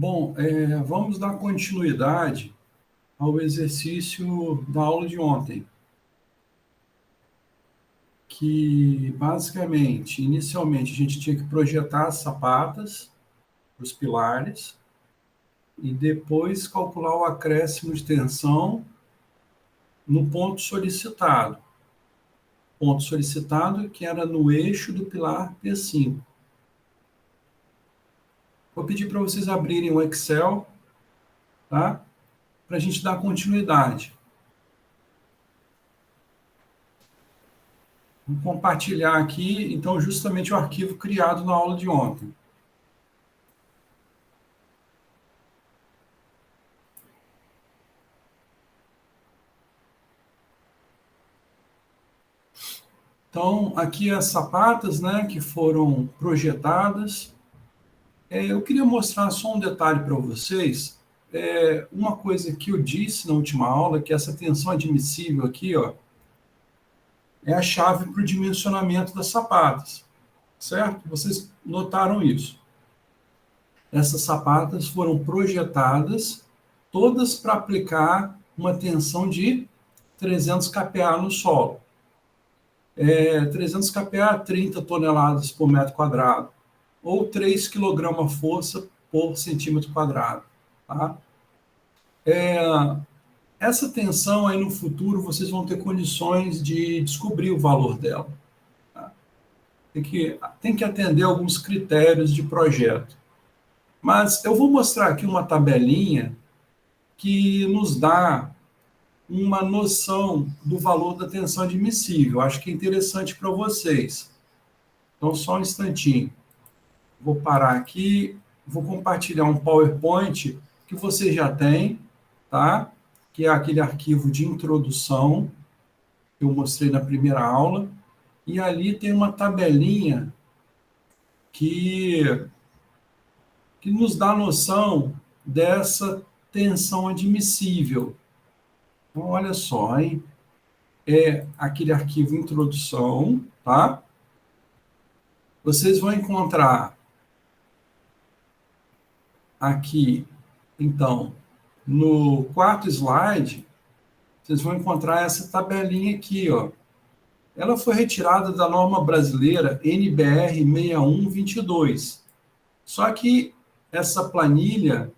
Bom, vamos dar continuidade ao exercício da aula de ontem, que basicamente, inicialmente, a gente tinha que projetar as sapatas, os pilares, e depois calcular o acréscimo de tensão no ponto solicitado. Ponto solicitado que era no eixo do pilar P5. Vou pedir para vocês abrirem o Excel, tá? Para a gente dar continuidade. Vou compartilhar aqui, então, justamente o arquivo criado na aula de ontem. Então, aqui as sapatas, né, que foram projetadas. Eu queria mostrar só um detalhe para vocês. Uma coisa que eu disse na última aula, que essa tensão admissível aqui, ó, é a chave para o dimensionamento das sapatas, certo? Vocês notaram isso. Essas sapatas foram projetadas todas para aplicar uma tensão de 300 kPa no solo. 300 kPa, 30 toneladas por metro quadrado, ou 3 kg força por centímetro quadrado. Tá? Essa tensão aí no futuro vocês vão ter condições de descobrir o valor dela. Tá? Tem que atender alguns critérios de projeto. Mas eu vou mostrar aqui uma tabelinha que nos dá uma noção do valor da tensão admissível. Acho que é interessante para vocês. Então, só um instantinho. Vou parar aqui, vou compartilhar um PowerPoint que você já tem, tá? Que é aquele arquivo de introdução que eu mostrei na primeira aula. E ali tem uma tabelinha que nos dá noção dessa tensão admissível. Então, olha só, hein? É aquele arquivo introdução, tá? Vocês vão encontrar aqui, então, no quarto slide, vocês vão encontrar essa tabelinha aqui, ó. Ela foi retirada da norma brasileira NBR 6122. Só que essa planilha,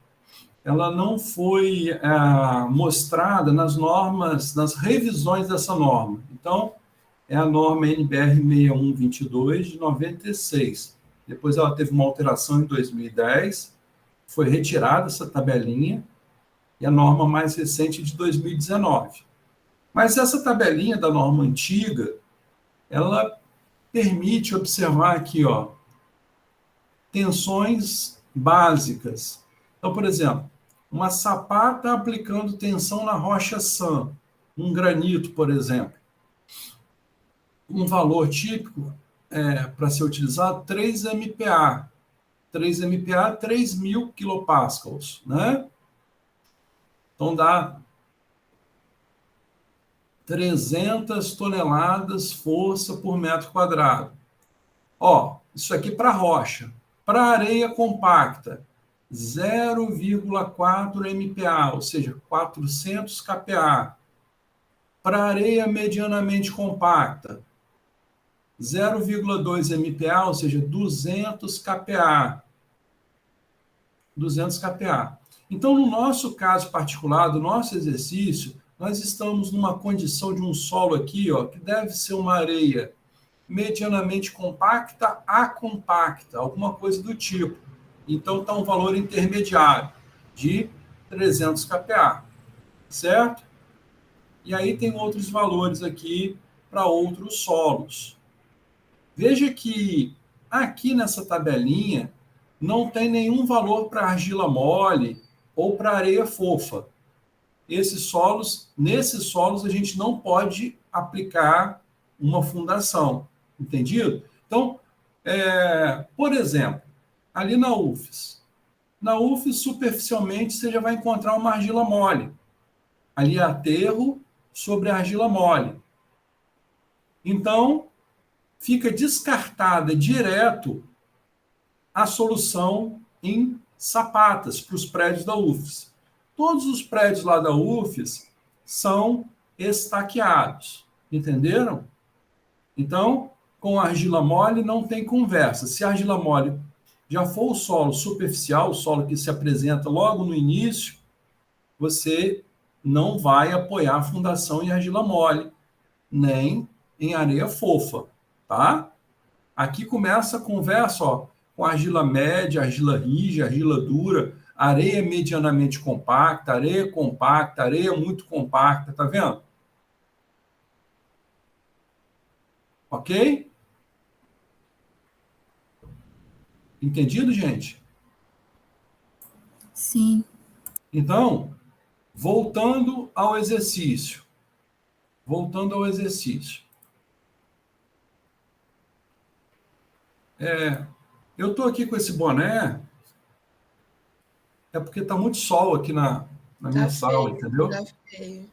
ela não foi mostrada nas normas, nas revisões dessa norma. Então, é a norma NBR 6122 de 96. Depois ela teve uma alteração em 2010, foi retirada essa tabelinha, e a norma mais recente de 2019. Mas essa tabelinha da norma antiga, ela permite observar aqui, ó, tensões básicas. Então, por exemplo, uma sapata aplicando tensão na rocha sã, um granito, por exemplo. Um valor típico para ser utilizado, 3 MPa. 3 MPa, 3.000 kilopascals, né? Então, dá 300 toneladas força por metro quadrado. Ó, isso aqui para rocha. Para areia compacta, 0,4 MPa, ou seja, 400 kPa. Para areia medianamente compacta, 0,2 MPa, ou seja, 200 kPa. 200 kPa. Então, no nosso caso particular, do nosso exercício, nós estamos numa condição de um solo aqui, ó, que deve ser uma areia medianamente compacta a compacta, alguma coisa do tipo. Então, está um valor intermediário de 300 kPa, certo? E aí tem outros valores aqui para outros solos. Veja que aqui nessa tabelinha não tem nenhum valor para argila mole ou para areia fofa. Nesses solos a gente não pode aplicar uma fundação, entendido? Então, por exemplo, ali na UFES. Na UFES, superficialmente, você já vai encontrar uma argila mole. Ali é aterro sobre a argila mole. Então, fica descartada direto a solução em sapatas para os prédios da UFES. Todos os prédios lá da UFES são estaqueados, entenderam? Então, com argila mole não tem conversa. Se a argila mole já for o solo superficial, o solo que se apresenta logo no início, você não vai apoiar a fundação em argila mole, nem em areia fofa, tá? Aqui começa a conversa, ó, com argila média, argila rija, argila dura, areia medianamente compacta, areia muito compacta, tá vendo? Ok? Entendido, gente? Sim. Então, voltando ao exercício. Eu estou aqui com esse boné, é porque está muito sol aqui na minha sala, entendeu? Tá feio.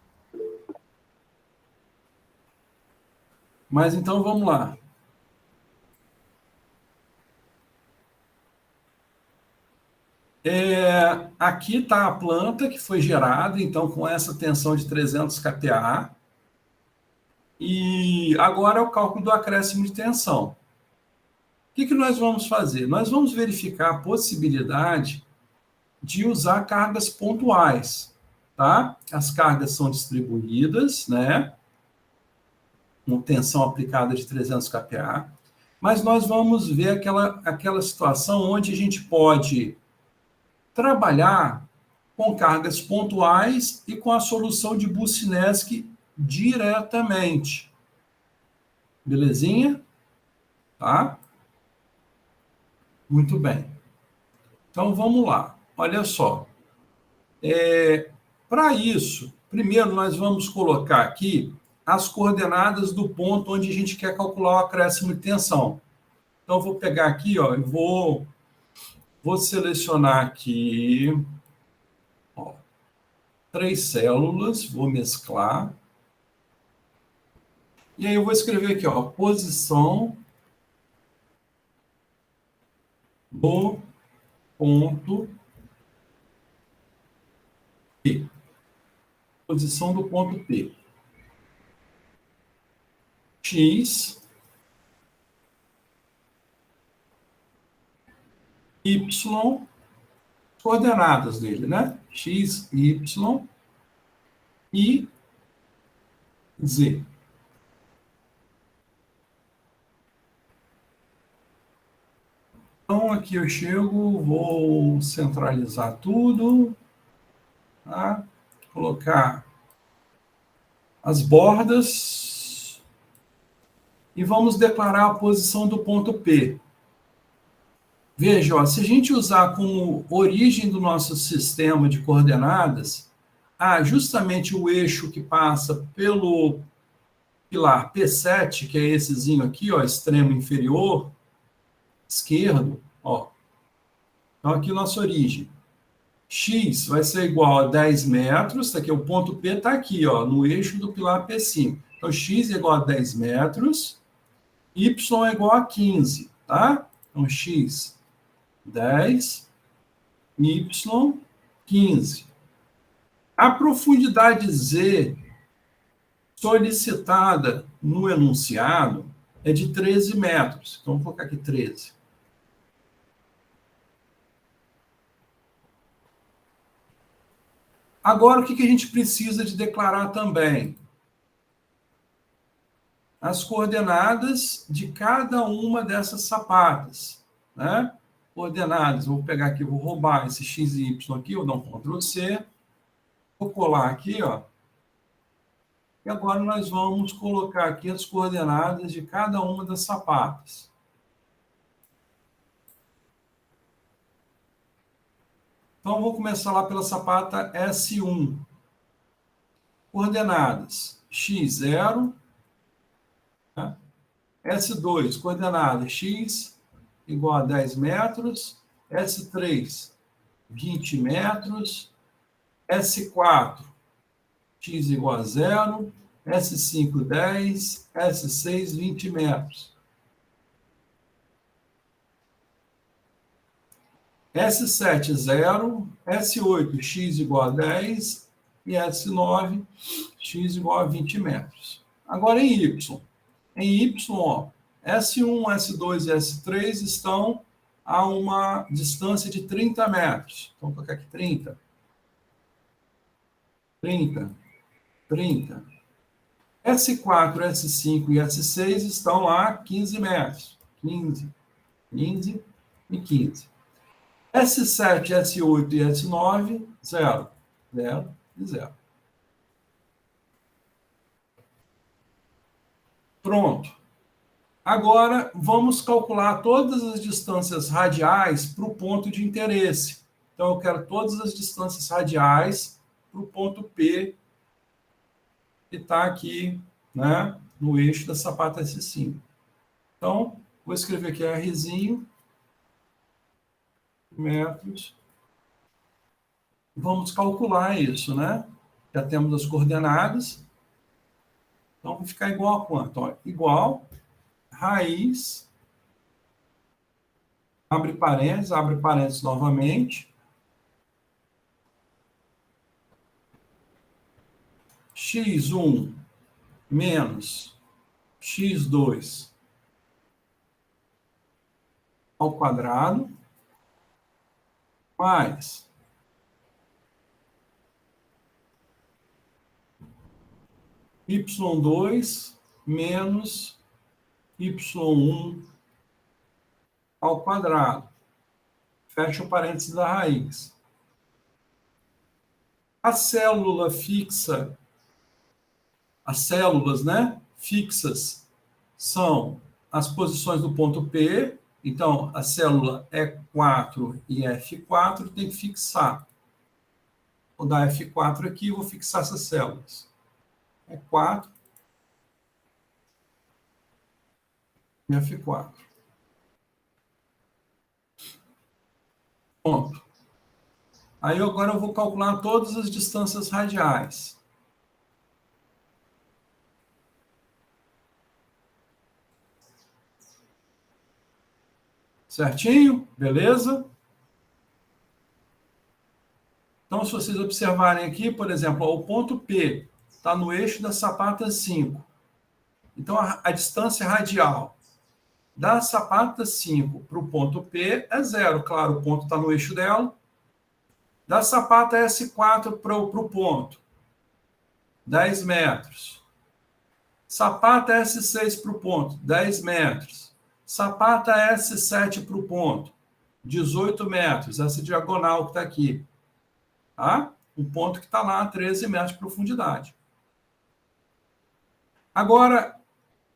Mas então vamos lá. Aqui está a planta que foi gerada, então, com essa tensão de 300 kPa. E agora é o cálculo do acréscimo de tensão. O que nós vamos fazer? Nós vamos verificar a possibilidade de usar cargas pontuais, tá? As cargas são distribuídas, né? Com tensão aplicada de 300 kPa. Mas nós vamos ver aquela situação onde a gente pode trabalhar com cargas pontuais e com a solução de Boussinesq diretamente. Belezinha? Tá? Muito bem. Então, vamos lá. Olha só. Para isso, primeiro nós vamos colocar aqui as coordenadas do ponto onde a gente quer calcular o acréscimo de tensão. Então, eu vou pegar aqui, ó, e vou selecionar aqui, ó, 3 células, vou mesclar. E aí eu vou escrever aqui, ó, posição do ponto P. Posição do ponto P. X, Y, coordenadas dele, né? X, Y e Z. Então, aqui eu chego, vou centralizar tudo, tá? Colocar as bordas e vamos declarar a posição do ponto P. Veja, ó, se a gente usar como origem do nosso sistema de coordenadas, justamente o eixo que passa pelo pilar P7, que é essezinho aqui, ó, extremo inferior, esquerdo, ó. Então, aqui nossa origem. X vai ser igual a 10 metros, tá aqui, o ponto P está aqui, ó, no eixo do pilar P5. Então, X é igual a 10 metros, Y é igual a 15, tá? Então, X, 10, Y, 15. A profundidade Z solicitada no enunciado é de 13 metros. Então, vou colocar aqui 13. Agora, o que a gente precisa de declarar também? As coordenadas de cada uma dessas sapatas, né? Coordenadas, vou pegar aqui, vou roubar esse x e y aqui, vou dar um Ctrl C, vou colar aqui, ó. E agora nós vamos colocar aqui as coordenadas de cada uma das sapatas. Então, vou começar lá pela sapata S1. Coordenadas x0, né? S2, coordenada x igual a 10 metros, S3, 20 metros, S4, x igual a 0, S5, 10, S6, 20 metros. S7, 0, S8, x igual a 10, e S9, x igual a 20 metros. Agora em Y. Em Y, ó, S1, S2 e S3 estão a uma distância de 30 metros. Então, vou colocar aqui 30. 30. 30. S4, S5 e S6 estão a 15 metros. 15, 15 e 15. S7, S8 e S9, 0. 0 e 0. Pronto. Agora, vamos calcular todas as distâncias radiais para o ponto de interesse. Então, eu quero todas as distâncias radiais para o ponto P, que está aqui, né, no eixo da sapata S5. Então, vou escrever aqui Rzinho, metros. Vamos calcular isso, né? Já temos as coordenadas. Então, vai ficar igual a quanto? Ó, igual raiz, abre parênteses novamente, x1 menos x2 ao quadrado, mais y2 menos y1 ao quadrado. Fecha o parênteses da raiz. A célula fixa, as células, né, fixas são as posições do ponto P. Então, a célula E4 e F4 tem que fixar. Vou dar F4 aqui e vou fixar essas células. E4 e F4. Pronto. Aí agora eu vou calcular todas as distâncias radiais. Certinho? Beleza? Então, se vocês observarem aqui, por exemplo, ó, o ponto P está no eixo da sapata 5. Então, a distância radial da sapata 5 para o ponto P é 0. Claro, o ponto está no eixo dela. Da sapata S4 para o ponto, 10 metros. Sapata S6 para o ponto, 10 metros. Sapata S7 para o ponto, 18 metros. Essa diagonal que está aqui. Tá? Um ponto que está lá a 13 metros de profundidade. Agora,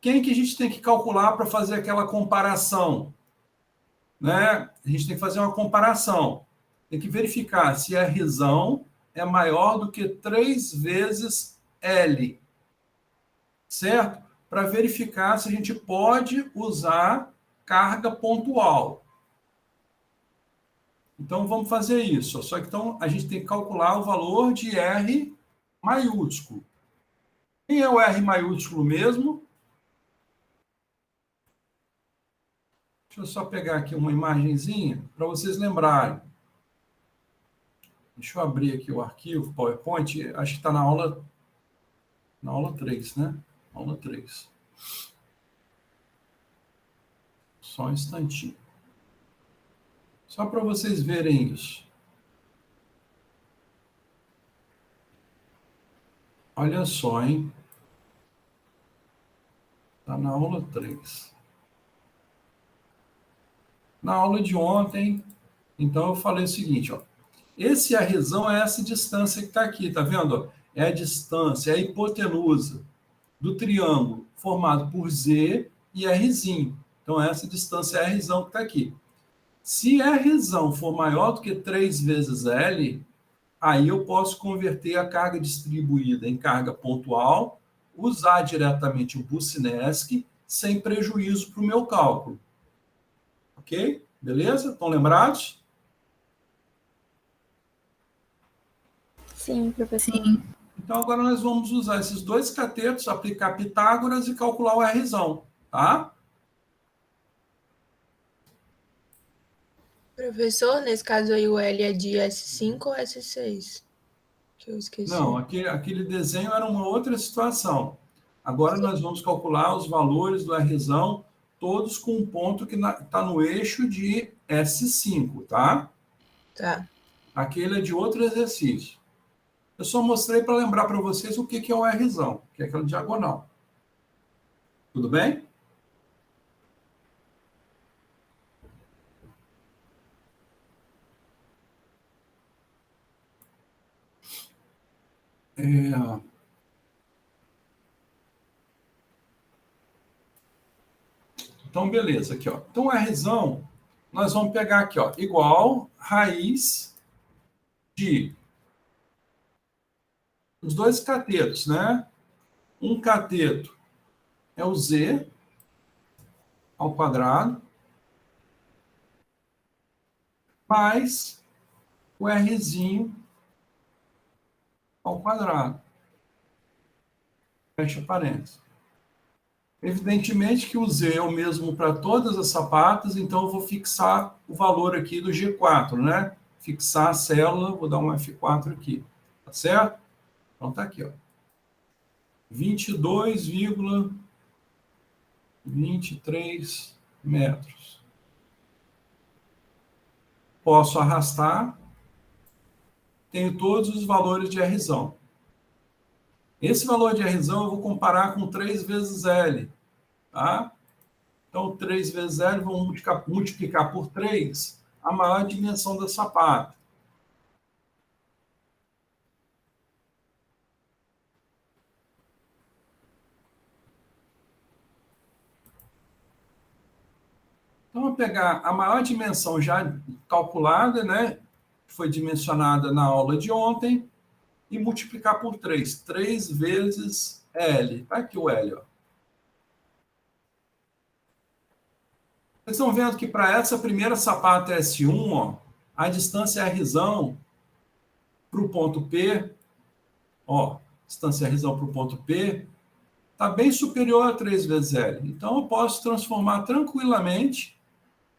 quem que a gente tem que calcular para fazer aquela comparação? Né? A gente tem que fazer uma comparação. Tem que verificar se a Rzão é maior do que 3 vezes L. Certo? Para verificar se a gente pode usar carga pontual. Então, vamos fazer isso. Só que então, a gente tem que calcular o valor de R maiúsculo. Quem é o R maiúsculo mesmo? Deixa eu só pegar aqui uma imagenzinha para vocês lembrarem. Deixa eu abrir aqui o arquivo PowerPoint. Acho que está na aula 3, né? Aula 3. Só um instantinho. Só para vocês verem isso. Olha só, hein? Está na aula 3. Na aula de ontem, então eu falei o seguinte, ó. Esse Rzão é essa distância que está aqui, tá vendo? É a distância, é a hipotenusa do triângulo formado por Z e Rzinho. Então, essa distância é Rzão que está aqui. Se Rzão for maior do que 3 vezes L, aí eu posso converter a carga distribuída em carga pontual, usar diretamente o Boussinesq, sem prejuízo para o meu cálculo. Ok? Beleza? Estão lembrados? Sim, professor. Sim. Então, agora nós vamos usar esses dois catetos, aplicar Pitágoras e calcular o Rzão, tá? Professor, nesse caso aí o L é de S5 ou S6? Que eu Não, esqueci. aquele desenho era uma outra situação. Agora nós vamos calcular os valores do Rzão, todos com um ponto que está no eixo de S5, tá? Tá. Aquele é de outro exercício. Eu só mostrei para lembrar para vocês o que é o Rzão, que é aquela diagonal. Tudo bem? Então, beleza, aqui, ó. Então, o Rzão, nós vamos pegar aqui, ó, igual raiz de os dois catetos, né? Um cateto é o Z ao quadrado, mais o Rzinho ao quadrado. Fecha parênteses. Evidentemente que o Z é o mesmo para todas as sapatas, então eu vou fixar o valor aqui do G4, né? Fixar a célula, vou dar um F4 aqui, tá certo? Então tá aqui, ó. 22,23 metros. Posso arrastar, tenho todos os valores de Rzão. Esse valor de Rzão eu vou comparar com 3 vezes L, tá? Então, 3 vezes L, vamos multiplicar por 3 a maior dimensão da sapata. Então, eu vou pegar a maior dimensão já calculada, né? Que foi dimensionada na aula de ontem, e multiplicar por 3. 3 vezes L. Está aqui o L, ó. Vocês estão vendo que para essa primeira sapata S1, ó, a distância Rzão para o ponto P, ó, distância Rzão para o ponto P, está bem superior a 3 vezes L. Então, eu posso transformar tranquilamente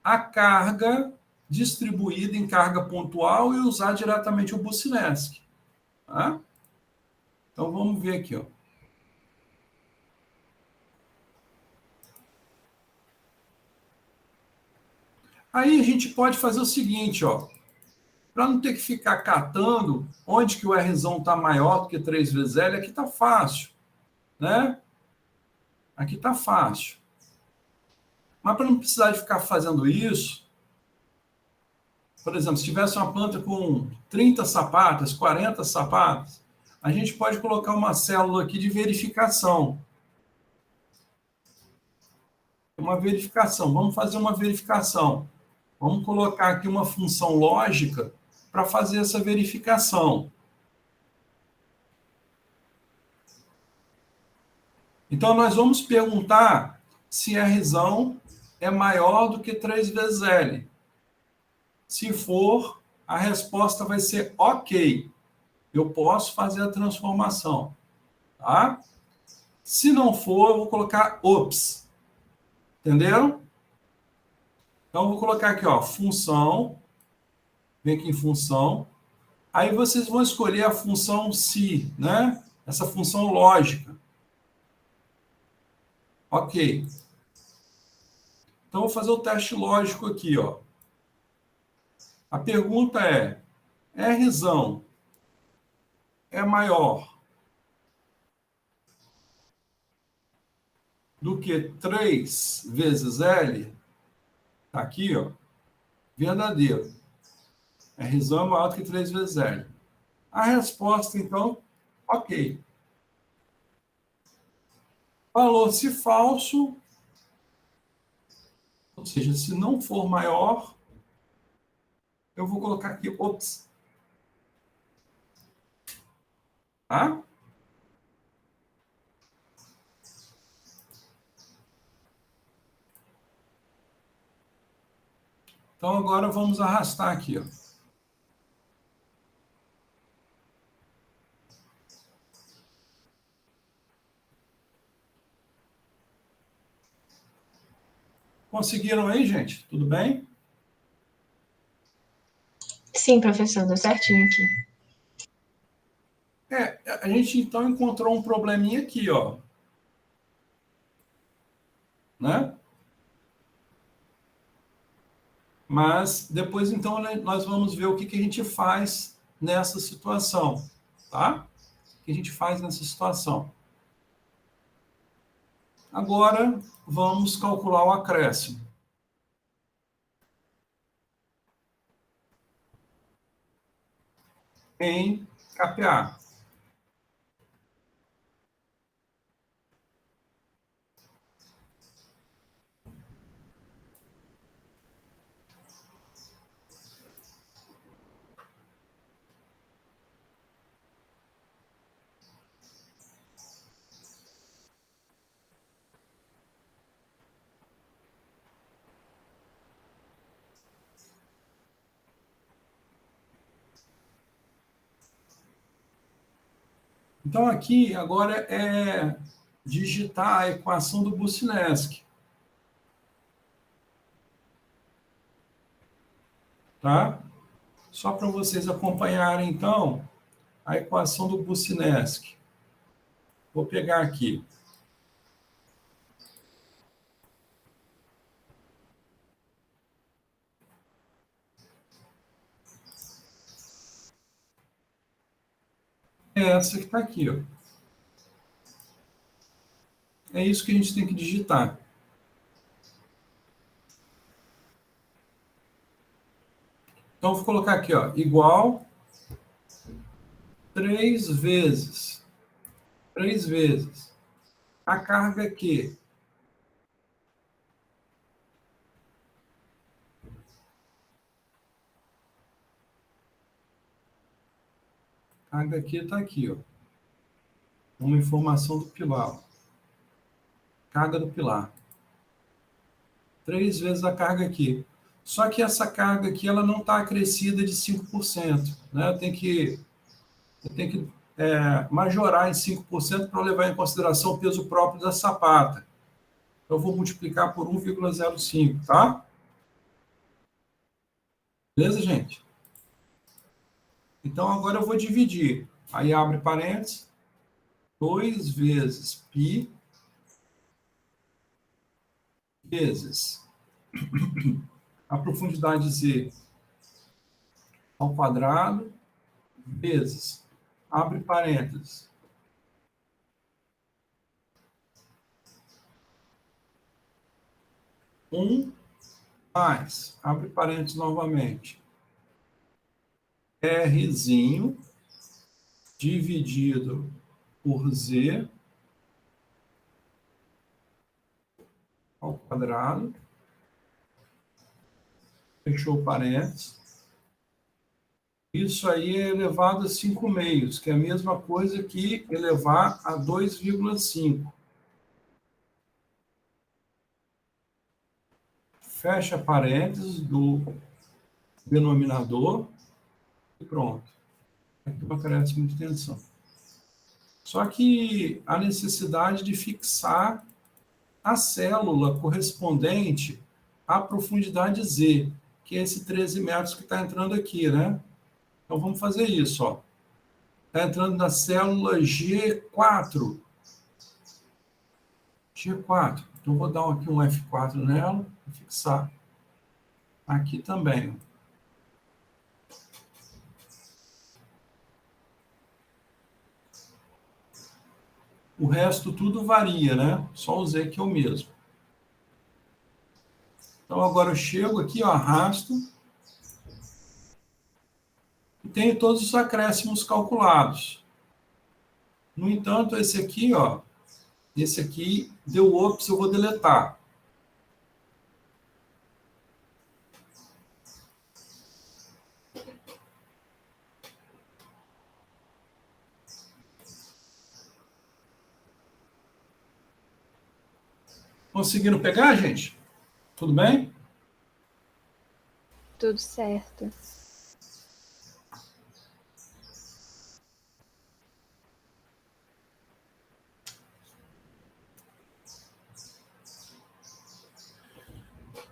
a carga distribuída em carga pontual e usar diretamente o Boussinesq. Tá? Então, vamos ver aqui, ó. Aí a gente pode fazer o seguinte, ó. Para não ter que ficar catando onde que o Rzão está maior do que 3 vezes L, aqui está fácil, né? Aqui está fácil. Mas para não precisar de ficar fazendo isso, por exemplo, se tivesse uma planta com 30 sapatas, 40 sapatas, a gente pode colocar uma célula aqui de verificação. Uma verificação. Vamos fazer uma verificação. Vamos colocar aqui uma função lógica para fazer essa verificação. Então, nós vamos perguntar se Rzão é maior do que 3 vezes L. Se for, a resposta vai ser ok. Eu posso fazer a transformação. Tá? Se não for, eu vou colocar ops. Entenderam? Então, eu vou colocar aqui, ó, função. Vem aqui em função. Aí vocês vão escolher a função se, né? Essa função lógica. Ok. Então, vou fazer o teste lógico aqui, ó. A pergunta é, Rzão é maior do que 3 vezes L? Tá aqui, ó. Verdadeiro. Rzão é maior do que 3 vezes L. A resposta, então, ok. Falou se falso, ou seja, se não for maior, eu vou colocar aqui, ops. Tá? Então, agora vamos arrastar aqui, ó. Conseguiram aí, gente? Tudo bem? Sim, professor, deu certinho aqui. A gente então encontrou um probleminha aqui, ó. Né? Mas depois, então, nós vamos ver o que a gente faz nessa situação, tá? O que a gente faz nessa situação. Agora, vamos calcular o acréscimo. Em KPA. Então, aqui, agora é digitar a equação do Boussinesq. Tá? Só para vocês acompanharem, então, a equação do Boussinesq. Vou pegar aqui. É essa que está aqui, ó. É isso que a gente tem que digitar. Então, vou colocar aqui, ó, igual 3 vezes a carga Q. A carga Q está aqui, ó. Uma informação do pilar. Carga do pilar. 3 vezes a carga aqui. Só que essa carga aqui ela não está acrescida de 5%. Né? Eu tenho que majorar em 5% para levar em consideração o peso próprio da sapata. Então, eu vou multiplicar por 1,05, tá? Beleza, gente? Então, agora eu vou dividir. Aí, abre parênteses. 2 vezes π vezes a profundidade Z ao quadrado vezes, abre parênteses, 1 mais, abre parênteses novamente, Rzinho dividido por Z ao quadrado, fechou parênteses. Isso aí é elevado a 5 meios, que é a mesma coisa que elevar a 2,5. Fecha parênteses do denominador e pronto. Aqui não cresce muita tensão. Só que a necessidade de fixar a célula correspondente à profundidade Z, que é esse 13 metros que está entrando aqui, né? Então, vamos fazer isso, ó. Está entrando na célula G4. G4. Então, vou dar aqui um F4 nela, para fixar. Aqui também. O resto tudo varia, né? Só o Z que é o mesmo. Então, agora eu chego aqui, ó, arrasto. E tenho todos os acréscimos calculados. No entanto, esse aqui, ó, esse aqui deu ops, eu vou deletar. Conseguiram pegar, gente? Tudo bem? Tudo certo.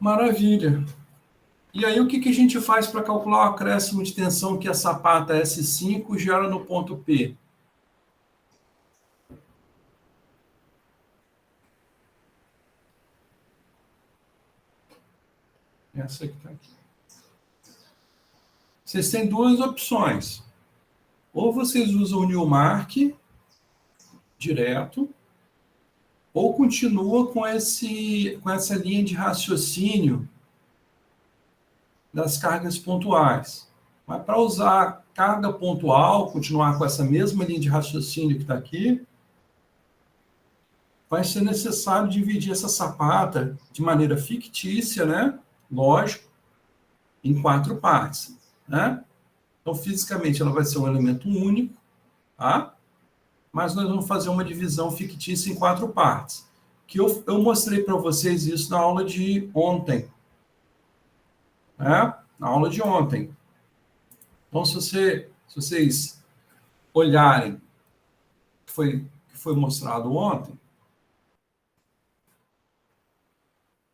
Maravilha. E aí, o que a gente faz para calcular o acréscimo de tensão que a sapata S5 gera no ponto P? Essa que está aqui. Vocês têm duas opções. Ou vocês usam o Newmark direto, ou continua com essa linha de raciocínio das cargas pontuais. Mas para usar carga pontual, continuar com essa mesma linha de raciocínio que está aqui, vai ser necessário dividir essa sapata de maneira fictícia, né? Lógico, em 4 partes, né? Então, fisicamente, ela vai ser um elemento único, tá? Mas nós vamos fazer uma divisão fictícia em 4 partes. Que eu mostrei para vocês isso na aula de ontem, né? Na aula de ontem. Então, se vocês olharem que foi mostrado ontem,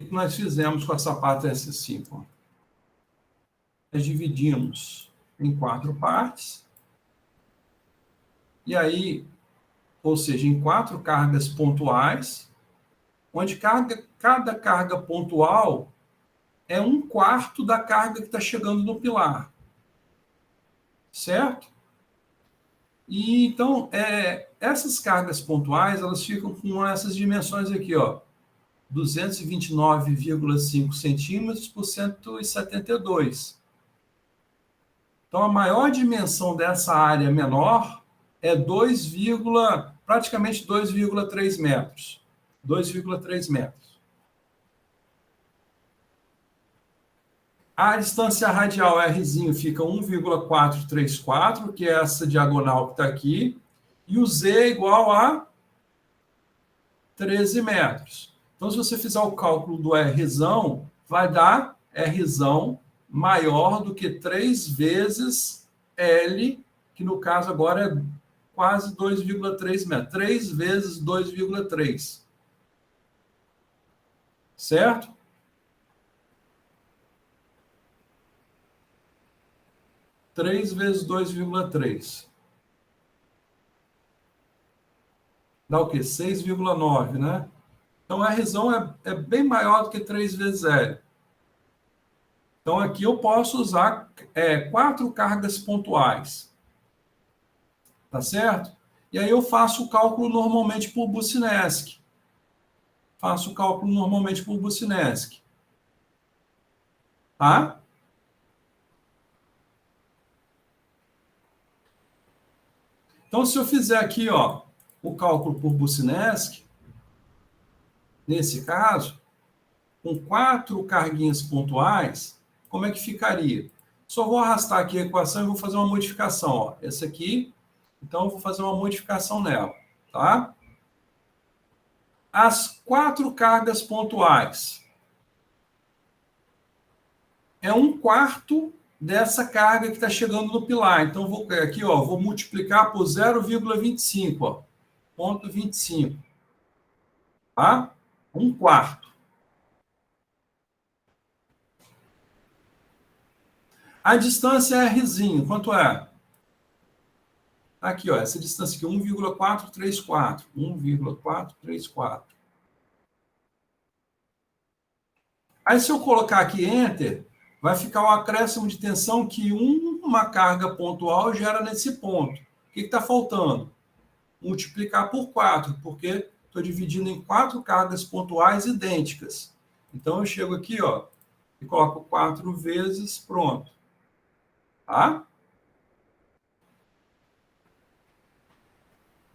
o que nós fizemos com a sapata S5? Nós dividimos em 4 partes, e aí, ou seja, em 4 cargas pontuais, onde cada carga pontual é 1/4 da carga que está chegando no pilar. Certo? E então, essas cargas pontuais, elas ficam com essas dimensões aqui, ó, 229,5 centímetros por 172. Então, a maior dimensão dessa área menor é praticamente 2,3 metros. 2,3 metros. A distância radial Rzinho fica 1,434, que é essa diagonal que está aqui, e o Z é igual a 13 metros. Então, se você fizer o cálculo do Rzão, vai dar Rzão maior do que 3 vezes L, que no caso agora é quase 2,3 metros. 3 vezes 2,3. Certo? Três vezes 2,3. Dá o quê? 6,9, né? Então, a Rzão é bem maior do que 3 vezes L. Então, aqui eu posso usar 4 cargas pontuais. Tá certo? E aí eu faço o cálculo normalmente por Bucinesc. Faço o cálculo normalmente por Bucinesc. Tá? Então, se eu fizer aqui, ó, o cálculo por Bucinesc, nesse caso, com 4 carguinhas pontuais, como é que ficaria? Só vou arrastar aqui a equação e vou fazer uma modificação. Ó. Essa aqui, então eu vou fazer uma modificação nela. Tá? As 4 cargas pontuais é 1/4 dessa carga que está chegando no pilar. Então, vou multiplicar por 0,25, ó, ponto 25. Tá? 1/4. A distância é Rzinho, quanto é? Aqui, ó, essa distância aqui, 1,434. 1,434. Aí, se eu colocar aqui Enter, vai ficar o acréscimo de tensão que uma carga pontual gera nesse ponto. O que está faltando? Multiplicar por 4, porque estou dividindo em 4 cargas pontuais idênticas. Então, eu chego aqui, ó, e coloco 4 vezes, pronto. Tá?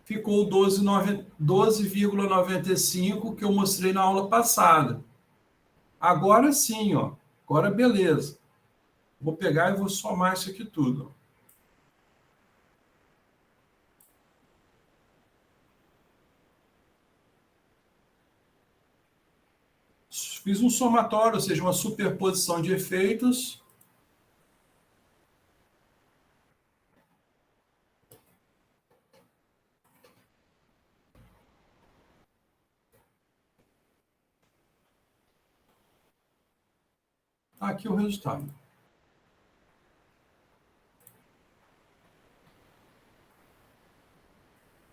Ficou 12,95 que eu mostrei na aula passada. Agora sim, ó. Agora beleza. Vou pegar e vou somar isso aqui tudo. Fiz um somatório, ou seja, uma superposição de efeitos. Está aqui o resultado.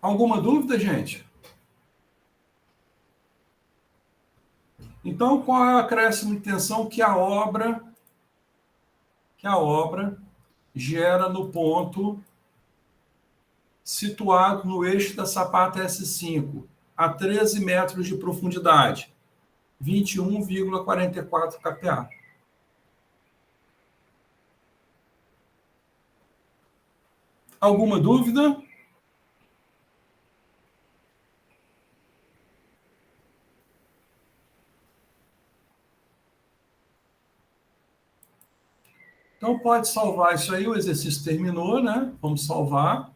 Alguma dúvida, gente? Então, qual é o acréscimo de tensão que a obra gera no ponto situado no eixo da sapata S5, a 13 metros de profundidade, 21,44 kPa. Alguma dúvida? Então, pode salvar isso aí, o exercício terminou, né? Vamos salvar.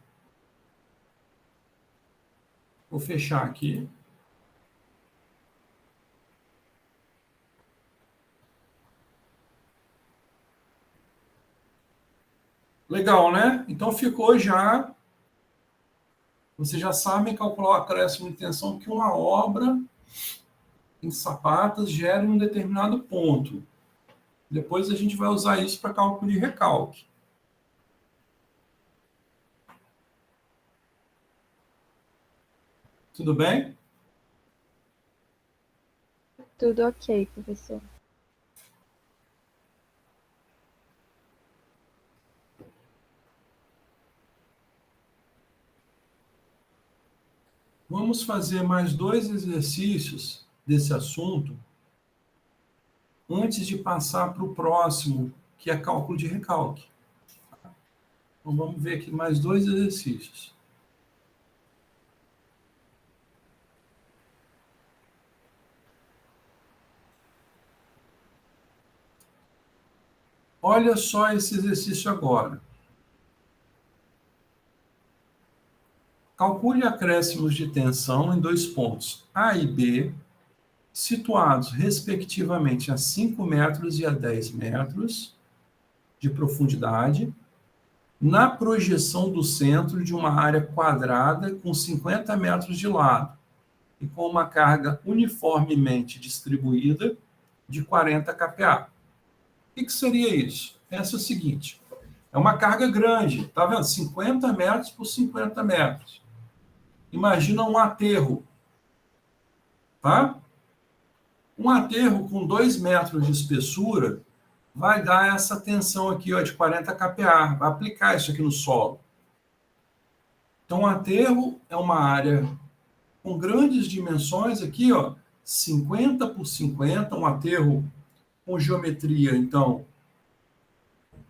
Vou fechar aqui. Legal, né? Então, ficou já... Vocês já sabem calcular o acréscimo de tensão que uma obra em sapatas gera em um determinado ponto. Depois a gente vai usar isso para cálculo de recalque. Tudo bem? Tudo ok, professor. Vamos fazer mais 2 exercícios desse assunto antes de passar para o próximo, que é cálculo de recalque. Então, vamos ver aqui mais 2 exercícios. Olha só esse exercício agora. Calcule acréscimos de tensão em 2 pontos, A e B, situados, respectivamente, a 5 metros e a 10 metros de profundidade, na projeção do centro de uma área quadrada com 50 metros de lado e com uma carga uniformemente distribuída de 40 kPa. O que seria isso? Pensa o seguinte, é uma carga grande, tá vendo? 50 metros por 50 metros. Imagina um aterro, tá? Um aterro com 2 metros de espessura vai dar essa tensão aqui, ó, de 40 kPa, vai aplicar isso aqui no solo. Então, um aterro é uma área com grandes dimensões aqui, ó, 50 por 50, um aterro com geometria, então,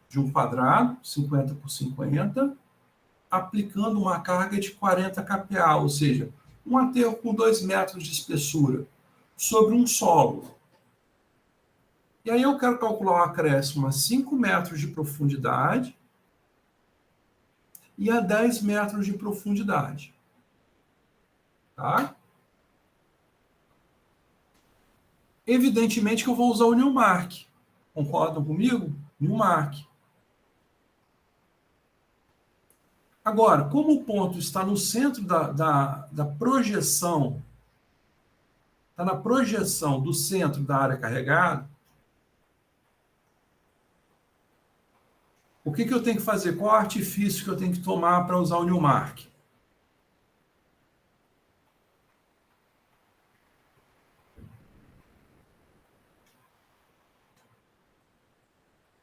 de um quadrado, 50 por 50, aplicando uma carga de 40 kPa, ou seja, um aterro com 2 metros de espessura sobre um solo. E aí eu quero calcular o acréscimo a 5 metros de profundidade e a 10 metros de profundidade. Tá? Evidentemente que eu vou usar o Newmark. Concordam comigo? Newmark. Agora, como o ponto está no centro da projeção, está na projeção do centro da área carregada, o que eu tenho que fazer? Qual o artifício que eu tenho que tomar para usar o Newmark?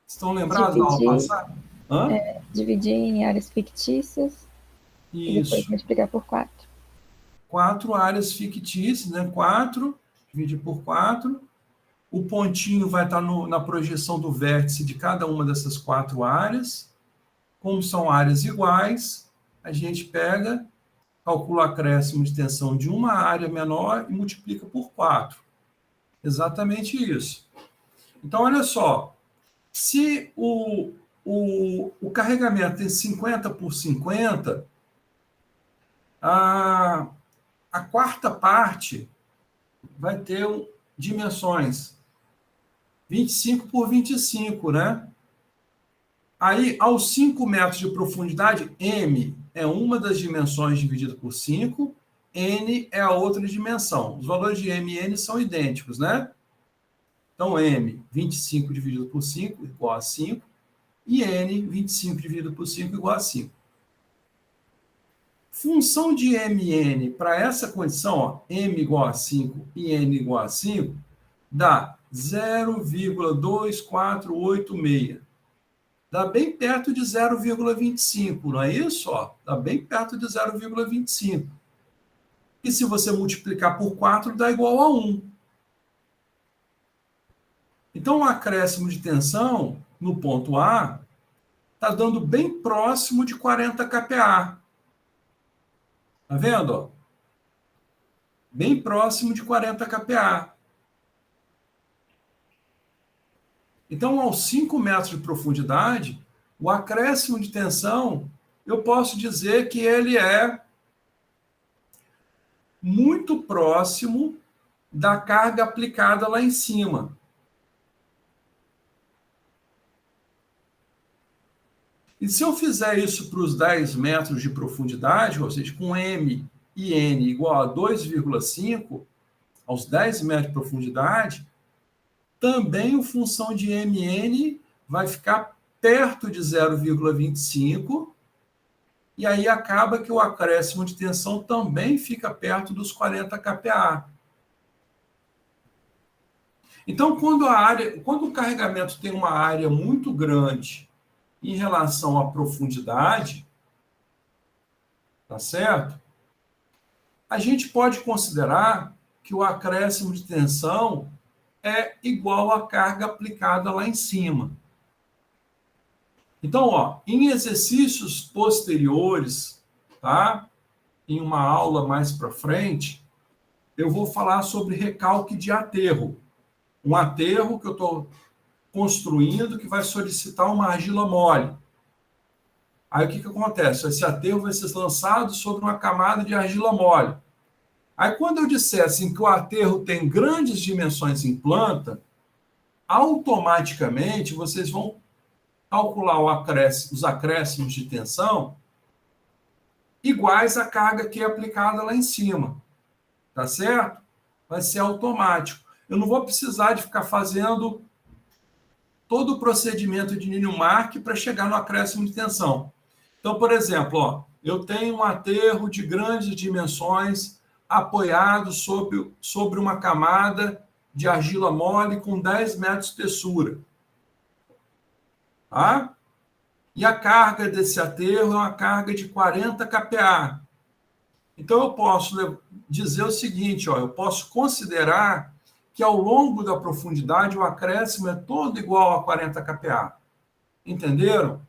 Estão lembrados da aula passada? Dividir em áreas fictícias e depois multiplicar por 4. 4 áreas fictícias, né? 4, dividir por 4. O pontinho vai estar na projeção do vértice de cada uma dessas 4 áreas. Como são áreas iguais, a gente pega, calcula o acréscimo de tensão de uma área menor e multiplica por 4. Exatamente isso. Então, olha só. Se o carregamento tem 50 por 50, a quarta parte vai ter dimensões 25 por 25, né? Aí, aos 5 metros de profundidade, M é uma das dimensões dividida por 5, N é a outra dimensão. Os valores de M e N são idênticos, né? Então, M, 25 dividido por 5, igual a 5, e N, 25 dividido por 5, igual a 5. Função de MN para essa condição, ó, M igual a 5 e N igual a 5, dá 0,2486. Dá bem perto de 0,25, não é isso? Ó? Dá bem perto de 0,25. E se você multiplicar por 4, dá igual a 1. Então, o acréscimo de tensão no ponto A está dando bem próximo de 40 kPa. Está vendo? Ó? Bem próximo de 40 kPa. Então, aos 5 metros de profundidade, o acréscimo de tensão, eu posso dizer que ele é muito próximo da carga aplicada lá em cima. E se eu fizer isso para os 10 metros de profundidade, ou seja, com M e N igual a 2,5, aos 10 metros de profundidade, também a função de MN vai ficar perto de 0,25, e aí acaba que o acréscimo de tensão também fica perto dos 40 kPa. Então, quando o carregamento tem uma área muito grande em relação à profundidade, tá certo? A gente pode considerar que o acréscimo de tensão é igual à carga aplicada lá em cima. Então, ó, em exercícios posteriores, tá? Em uma aula mais para frente, eu vou falar sobre recalque de aterro. Um aterro que eu estou construindo que vai solicitar uma argila mole. Aí o que acontece? Esse aterro vai ser lançado sobre uma camada de argila mole. Aí quando eu disser assim, que o aterro tem grandes dimensões em planta, automaticamente vocês vão calcular os acréscimos de tensão iguais à carga que é aplicada lá em cima. Tá certo? Vai ser automático. Eu não vou precisar de ficar fazendo todo o procedimento de Newmark para chegar no acréscimo de tensão. Então, por exemplo, ó, eu tenho um aterro de grandes dimensões apoiado sobre uma camada de argila mole com 10 metros de espessura. Tá? E a carga desse aterro é uma carga de 40 kPa. Então, eu posso dizer o seguinte, ó, eu posso considerar que ao longo da profundidade o acréscimo é todo igual a 40 kPa. Entenderam?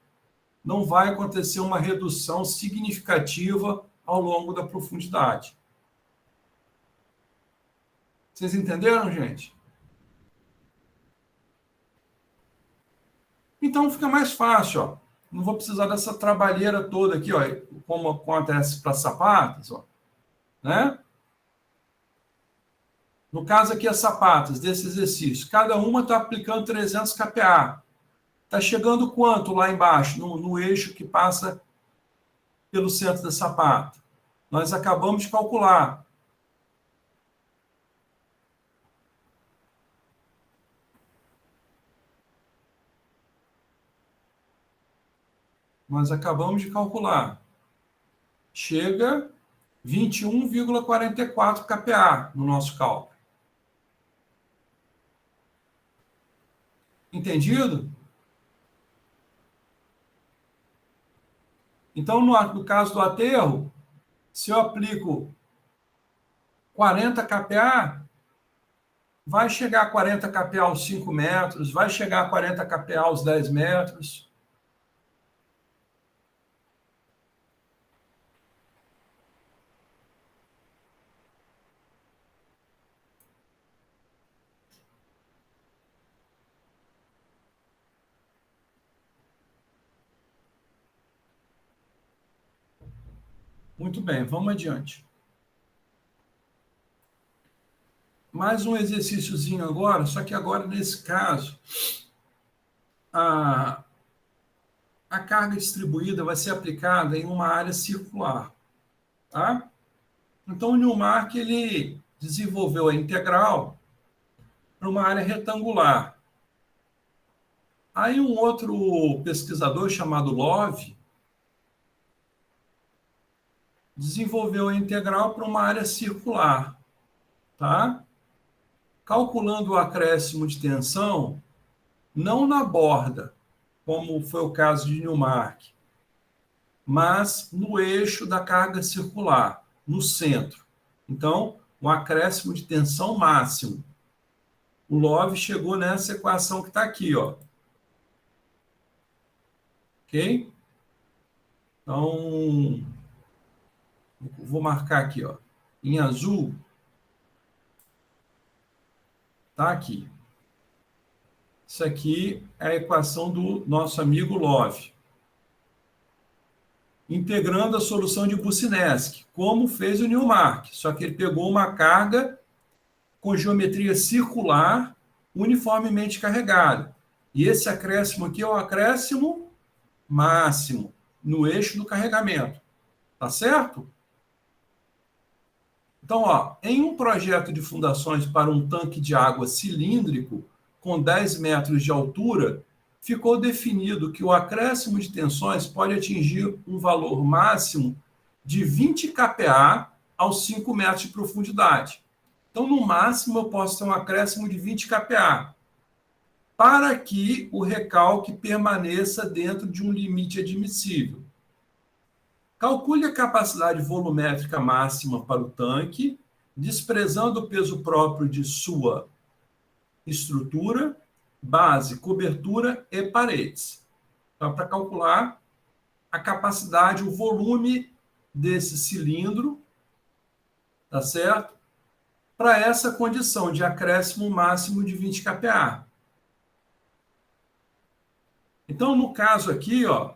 Não vai acontecer uma redução significativa ao longo da profundidade. Vocês entenderam, gente? Então fica mais fácil, ó. Não vou precisar dessa trabalheira toda aqui, ó, como acontece para sapatos, ó, né? No caso aqui, as sapatas desse exercício, cada uma está aplicando 300 kPa. Está chegando quanto lá embaixo, no eixo que passa pelo centro da sapata? Nós acabamos de calcular. Nós acabamos de calcular. Chega 21,44 kPa no nosso cálculo. Entendido? Então, no caso do aterro, se eu aplico 40 kPa, vai chegar a 40 kPa aos 5 metros, vai chegar a 40 kPa aos 10 metros. Muito bem, vamos adiante. Mais um exercíciozinho agora, só que agora, nesse caso, a carga distribuída vai ser aplicada em uma área circular. Tá? Então, o Newmark ele desenvolveu a integral para uma área retangular. Aí um outro pesquisador chamado Love desenvolveu a integral para uma área circular, tá? Calculando o acréscimo de tensão, não na borda, como foi o caso de Newmark, mas no eixo da carga circular, no centro. Então, um acréscimo de tensão máximo. O Love chegou nessa equação que está aqui, ó. Ok? Então, vou marcar aqui, ó, em azul. Tá aqui. Isso aqui é a equação do nosso amigo Love. Integrando a solução de Boussinesq, como fez o Newmark, só que ele pegou uma carga com geometria circular uniformemente carregada. E esse acréscimo aqui é o acréscimo máximo no eixo do carregamento. Tá certo? Então, ó, em um projeto de fundações para um tanque de água cilíndrico com 10 metros de altura, ficou definido que o acréscimo de tensões pode atingir um valor máximo de 20 kPa aos 5 metros de profundidade. Então, no máximo, eu posso ter um acréscimo de 20 kPa, para que o recalque permaneça dentro de um limite admissível. Calcule a capacidade volumétrica máxima para o tanque, desprezando o peso próprio de sua estrutura, base, cobertura e paredes. Então, para calcular a capacidade, o volume desse cilindro, tá certo? Para essa condição de acréscimo máximo de 20 kPa. Então, no caso aqui, ó,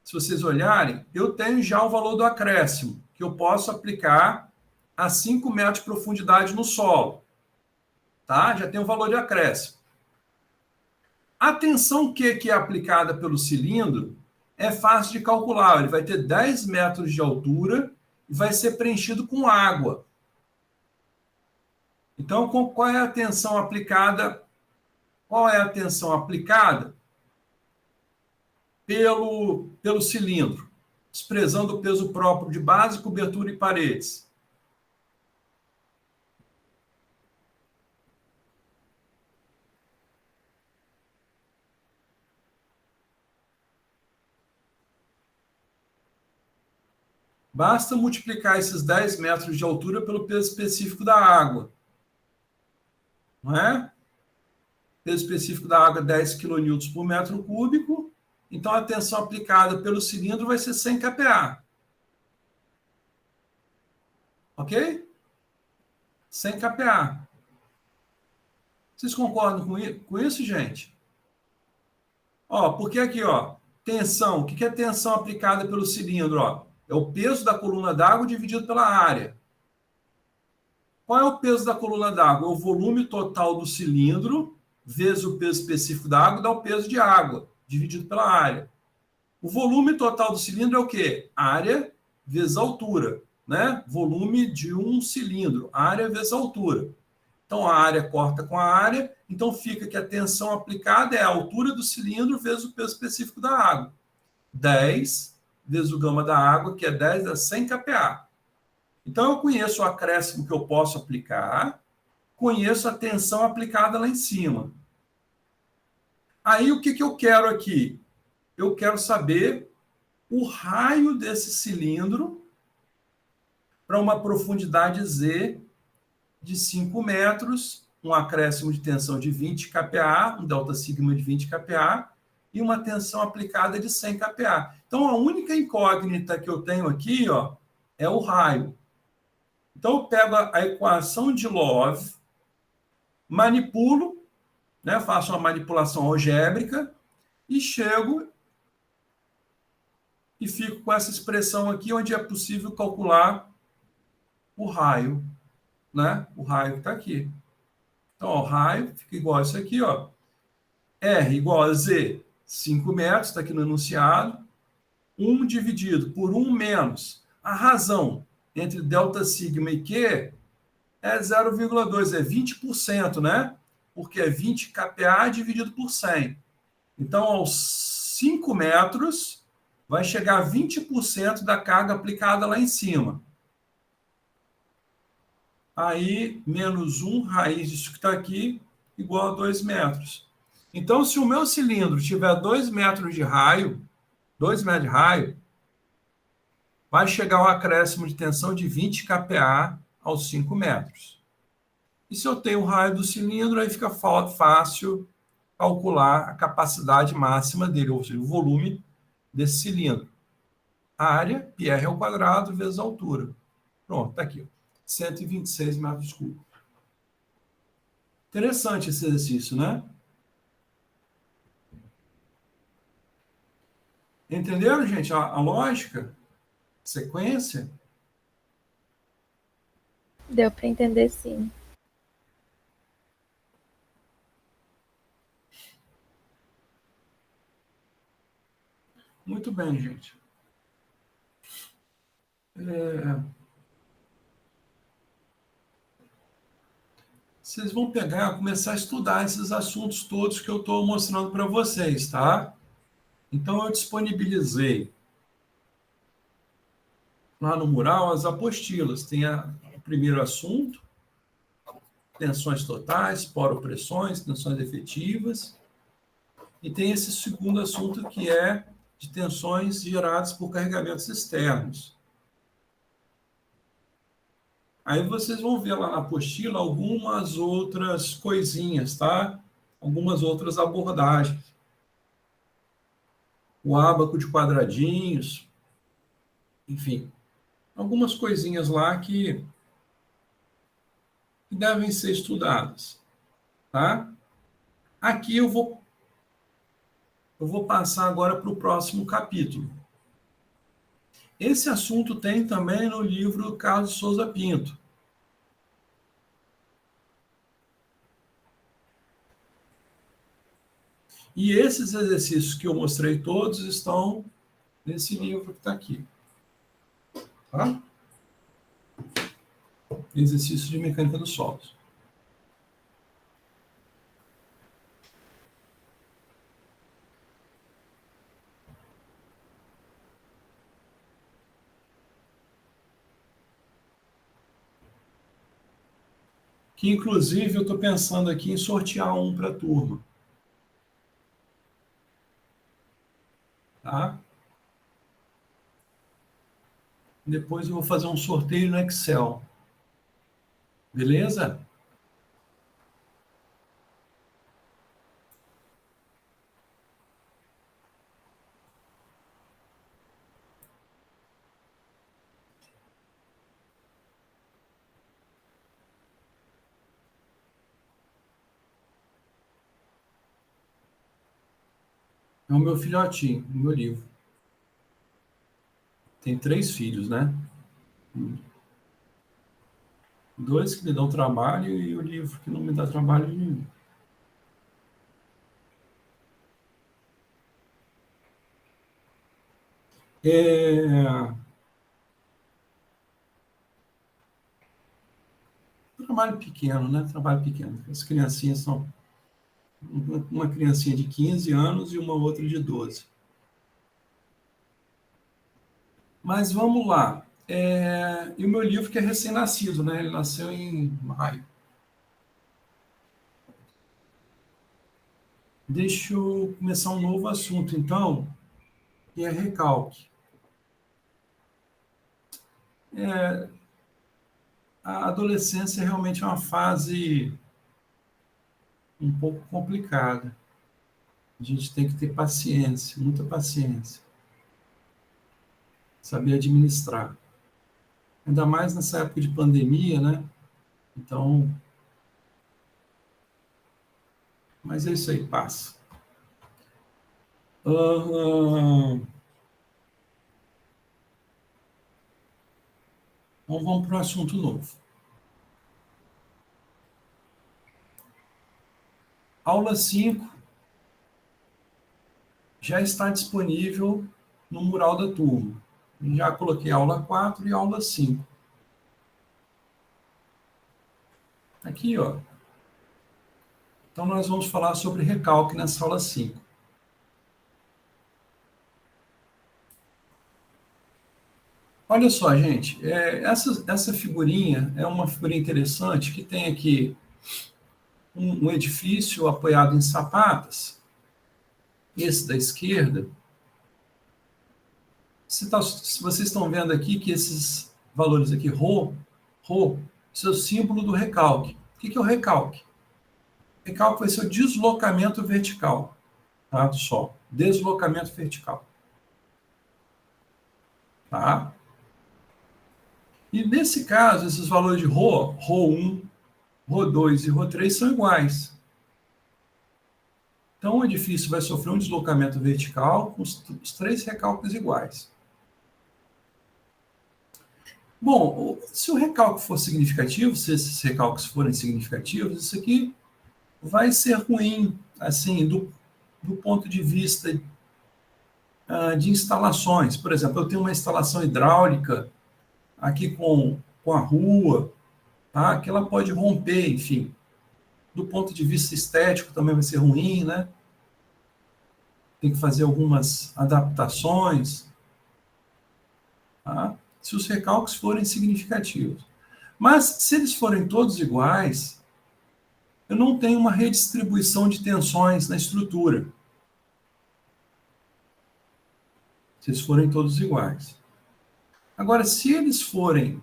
se vocês olharem, eu tenho já o valor do acréscimo, que eu posso aplicar a 5 metros de profundidade no solo. Tá? Já tem o valor de acréscimo. A tensão Q que é aplicada pelo cilindro é fácil de calcular. Ele vai ter 10 metros de altura e vai ser preenchido com água. Então, qual é a tensão aplicada? Qual é a tensão aplicada pelo cilindro, desprezando o peso próprio de base, cobertura e paredes? Basta multiplicar esses 10 metros de altura pelo peso específico da água. Não é? O peso específico da água é 10 kN por metro cúbico. Então, a tensão aplicada pelo cilindro vai ser 100 kPa. Ok? 100 kPa. Vocês concordam com isso, gente? Ó, porque aqui, ó, tensão. O que é tensão aplicada pelo cilindro? Ó? É o peso da coluna d'água dividido pela área. Qual é o peso da coluna d'água? É o volume total do cilindro vezes o peso específico da água dá o peso de água, dividido pela área. O volume total do cilindro é o quê? Área vezes altura, né? Volume de um cilindro, área vezes altura. Então, a área corta com a área, então fica que a tensão aplicada é a altura do cilindro vezes o peso específico da água. 10 vezes o gama da água, que é 10 a 100 kPa. Então, eu conheço o acréscimo que eu posso aplicar, conheço a tensão aplicada lá em cima. Aí, o que eu quero aqui? Eu quero saber o raio desse cilindro para uma profundidade Z de 5 metros, um acréscimo de tensão de 20 kPa, um delta sigma de 20 kPa, e uma tensão aplicada de 100 kPa. Então, a única incógnita que eu tenho aqui, ó, é o raio. Então, eu pego a equação de Love, manipulo, né, faço uma manipulação algébrica e chego e fico com essa expressão aqui, onde é possível calcular o raio, né? O raio que está aqui. Então, ó, o raio fica igual a isso aqui, ó. R igual a Z, 5 metros, está aqui no enunciado. 1 dividido por 1 menos a razão entre delta sigma e Q é 0,2, é 20%, né? porque é 20 kPa dividido por 100. Então, aos 5 metros, vai chegar a 20% da carga aplicada lá em cima. Aí, menos 1 raiz disso que está aqui, igual a 2 metros. Então, se o meu cilindro tiver 2 metros de raio, 2 metros de raio, vai chegar um acréscimo de tensão de 20 kPa aos 5 metros. E se eu tenho o raio do cilindro, aí fica fácil calcular a capacidade máxima dele, ou seja, o volume desse cilindro. A área, πr ao quadrado, vezes a altura. Pronto, está aqui. 126 metros cúbicos. Interessante esse exercício, né? Entenderam, gente, a lógica? Sequência? Deu para entender, sim. Muito bem, gente. Vocês vão pegar, começar a estudar esses assuntos todos que eu estou mostrando para vocês, tá? Então, eu disponibilizei lá no mural as apostilas. Tem o primeiro assunto, tensões totais, poropressões, tensões efetivas. E tem esse segundo assunto que é de tensões geradas por carregamentos externos. Aí vocês vão ver lá na apostila algumas outras coisinhas, tá? Algumas outras abordagens. O ábaco de quadradinhos, enfim, algumas coisinhas lá que devem ser estudadas, tá? Aqui eu vou passar agora para o próximo capítulo. Esse assunto tem também no livro Carlos Souza Pinto. E esses exercícios que eu mostrei todos estão nesse livro que está aqui. Tá? Exercício de mecânica dos solos. Que, inclusive, eu estou pensando aqui em sortear um para a turma. Tá? Depois eu vou fazer um sorteio no Excel. Beleza? É o meu filhotinho, o meu livro. Tem 3 filhos, né? 2 que me dão trabalho e o livro que não me dá trabalho nenhum. Trabalho pequeno, né? Trabalho pequeno. As criancinhas são uma criancinha de 15 anos e uma outra de 12. Mas vamos lá. E o meu livro que é recém-nascido, né? Ele nasceu em maio. Deixa eu começar um novo assunto, então, que é recalque. A adolescência realmente é uma fase um pouco complicada. A gente tem que ter paciência, muita paciência. Saber administrar. Ainda mais nessa época de pandemia, né? Então, mas é isso aí, passa. Então, vamos para um assunto novo. Aula 5 já está disponível no mural da turma. Já coloquei aula 4 e aula 5. Aqui, ó. Então, nós vamos falar sobre recalque nessa aula 5. Olha só, gente, essa figurinha é uma figurinha interessante que tem aqui um edifício apoiado em sapatas. Esse da esquerda. Se vocês estão vendo aqui que esses valores aqui, ρ, isso é o símbolo do recalque. O que é o recalque? O recalque vai ser o deslocamento vertical, tá, do Sol. Deslocamento vertical. Tá? E nesse caso, esses valores de ρ, ρ1, ρ2 e ρ3 são iguais. Então, o edifício vai sofrer um deslocamento vertical com os 3 recalques iguais. Bom, se o recalque for significativo, se esses recalques forem significativos, isso aqui vai ser ruim, assim, do ponto de vista de instalações. Por exemplo, eu tenho uma instalação hidráulica aqui com a rua, tá? Que ela pode romper, enfim. Do ponto de vista estético também vai ser ruim, né? Tem que fazer algumas adaptações, tá? Se os recalques forem significativos. Mas, se eles forem todos iguais, eu não tenho uma redistribuição de tensões na estrutura. Se eles forem todos iguais. Agora, se eles forem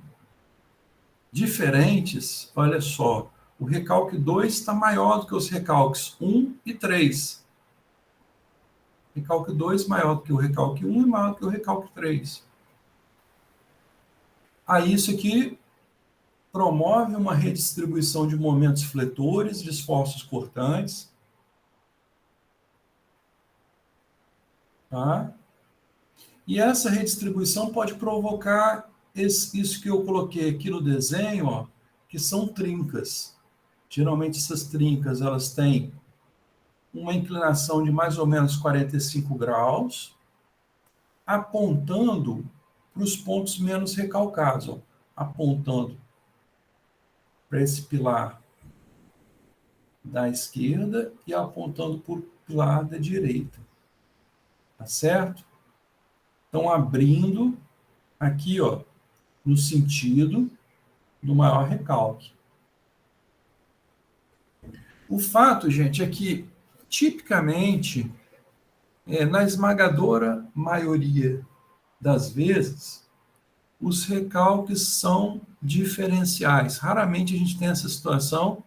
diferentes, olha só, o recalque 2 está maior do que os recalques 1 e 3. Recalque 2 maior do que o recalque 1 e maior do que o recalque 3. Aí isso aqui promove uma redistribuição de momentos fletores, de esforços cortantes. Tá? E essa redistribuição pode provocar isso que eu coloquei aqui no desenho, ó, que são trincas. Geralmente essas trincas elas têm uma inclinação de mais ou menos 45 graus, apontando para os pontos menos recalcados, ó, apontando para esse pilar da esquerda e apontando para o pilar da direita. Tá certo? Então, abrindo aqui, ó, no sentido do maior recalque. O fato, gente, é que, tipicamente, na esmagadora maioria das vezes, os recalques são diferenciais. Raramente a gente tem essa situação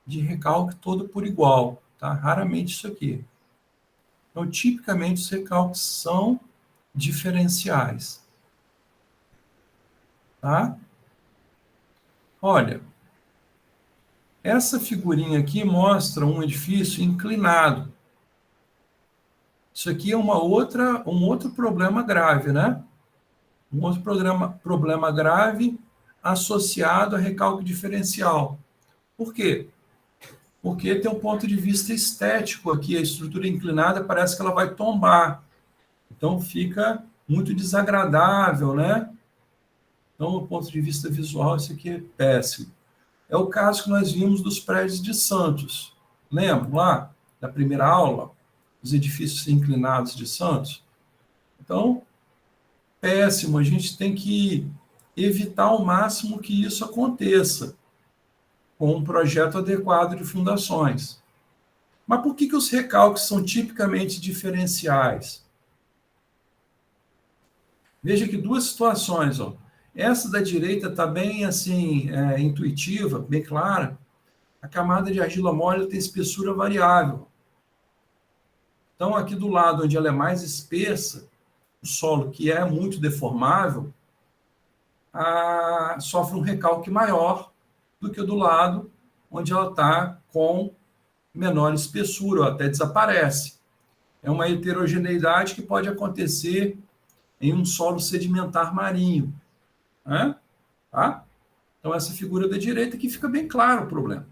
de recalque todo por igual, tá? Raramente isso aqui. Então, tipicamente, os recalques são diferenciais. Tá? Olha, essa figurinha aqui mostra um edifício inclinado. Isso aqui é um outro problema grave, né? Um outro problema grave associado a recalque diferencial. Por quê? Porque tem um ponto de vista estético aqui, a estrutura inclinada parece que ela vai tombar. Então fica muito desagradável, né? Então, do ponto de vista visual, isso aqui é péssimo. É o caso que nós vimos dos prédios de Santos. Lembram lá, da primeira aula? Os edifícios inclinados de Santos? Então, péssimo. A gente tem que evitar ao máximo que isso aconteça com um projeto adequado de fundações. Mas por que os recalques são tipicamente diferenciais? Veja que duas situações, ó. Essa da direita está bem assim, intuitiva, bem clara. A camada de argila mole tem espessura variável. Então, aqui do lado onde ela é mais espessa, o solo que é muito deformável, sofre um recalque maior do que do lado onde ela está com menor espessura, ou até desaparece. É uma heterogeneidade que pode acontecer em um solo sedimentar marinho. Né? Tá? Então, essa figura da direita aqui fica bem claro o problema.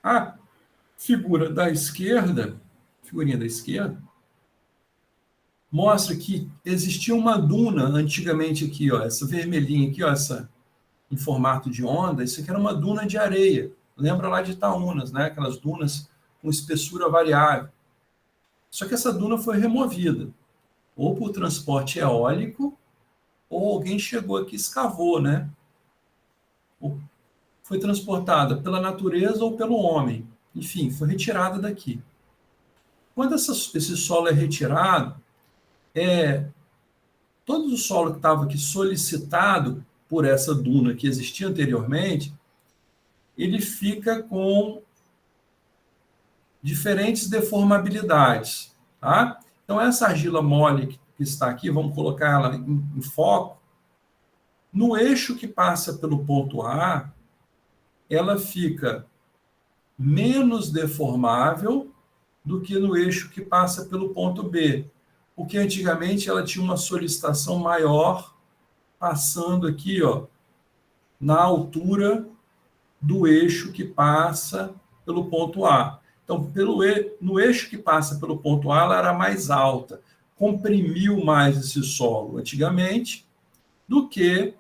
A figura da esquerda, figurinha da esquerda, mostra que existia uma duna antigamente aqui, ó, essa vermelhinha aqui, ó, essa em formato de onda, isso aqui era uma duna de areia. Lembra lá de Itaúnas, né? Aquelas dunas com espessura variável. Só que essa duna foi removida, ou por transporte eólico, ou alguém chegou aqui e escavou, né? Ou foi transportada pela natureza ou pelo homem. Enfim, foi retirada daqui. Quando esse solo é retirado, todo o solo que estava aqui solicitado por essa duna que existia anteriormente, ele fica com diferentes deformabilidades, tá? Então, essa argila mole que está aqui, vamos colocar ela em foco, no eixo que passa pelo ponto A, ela fica menos deformável do que no eixo que passa pelo ponto B, porque antigamente ela tinha uma solicitação maior, passando aqui, ó, na altura do eixo que passa pelo ponto A. Então, no eixo que passa pelo ponto A, ela era mais alta, comprimiu mais esse solo antigamente do que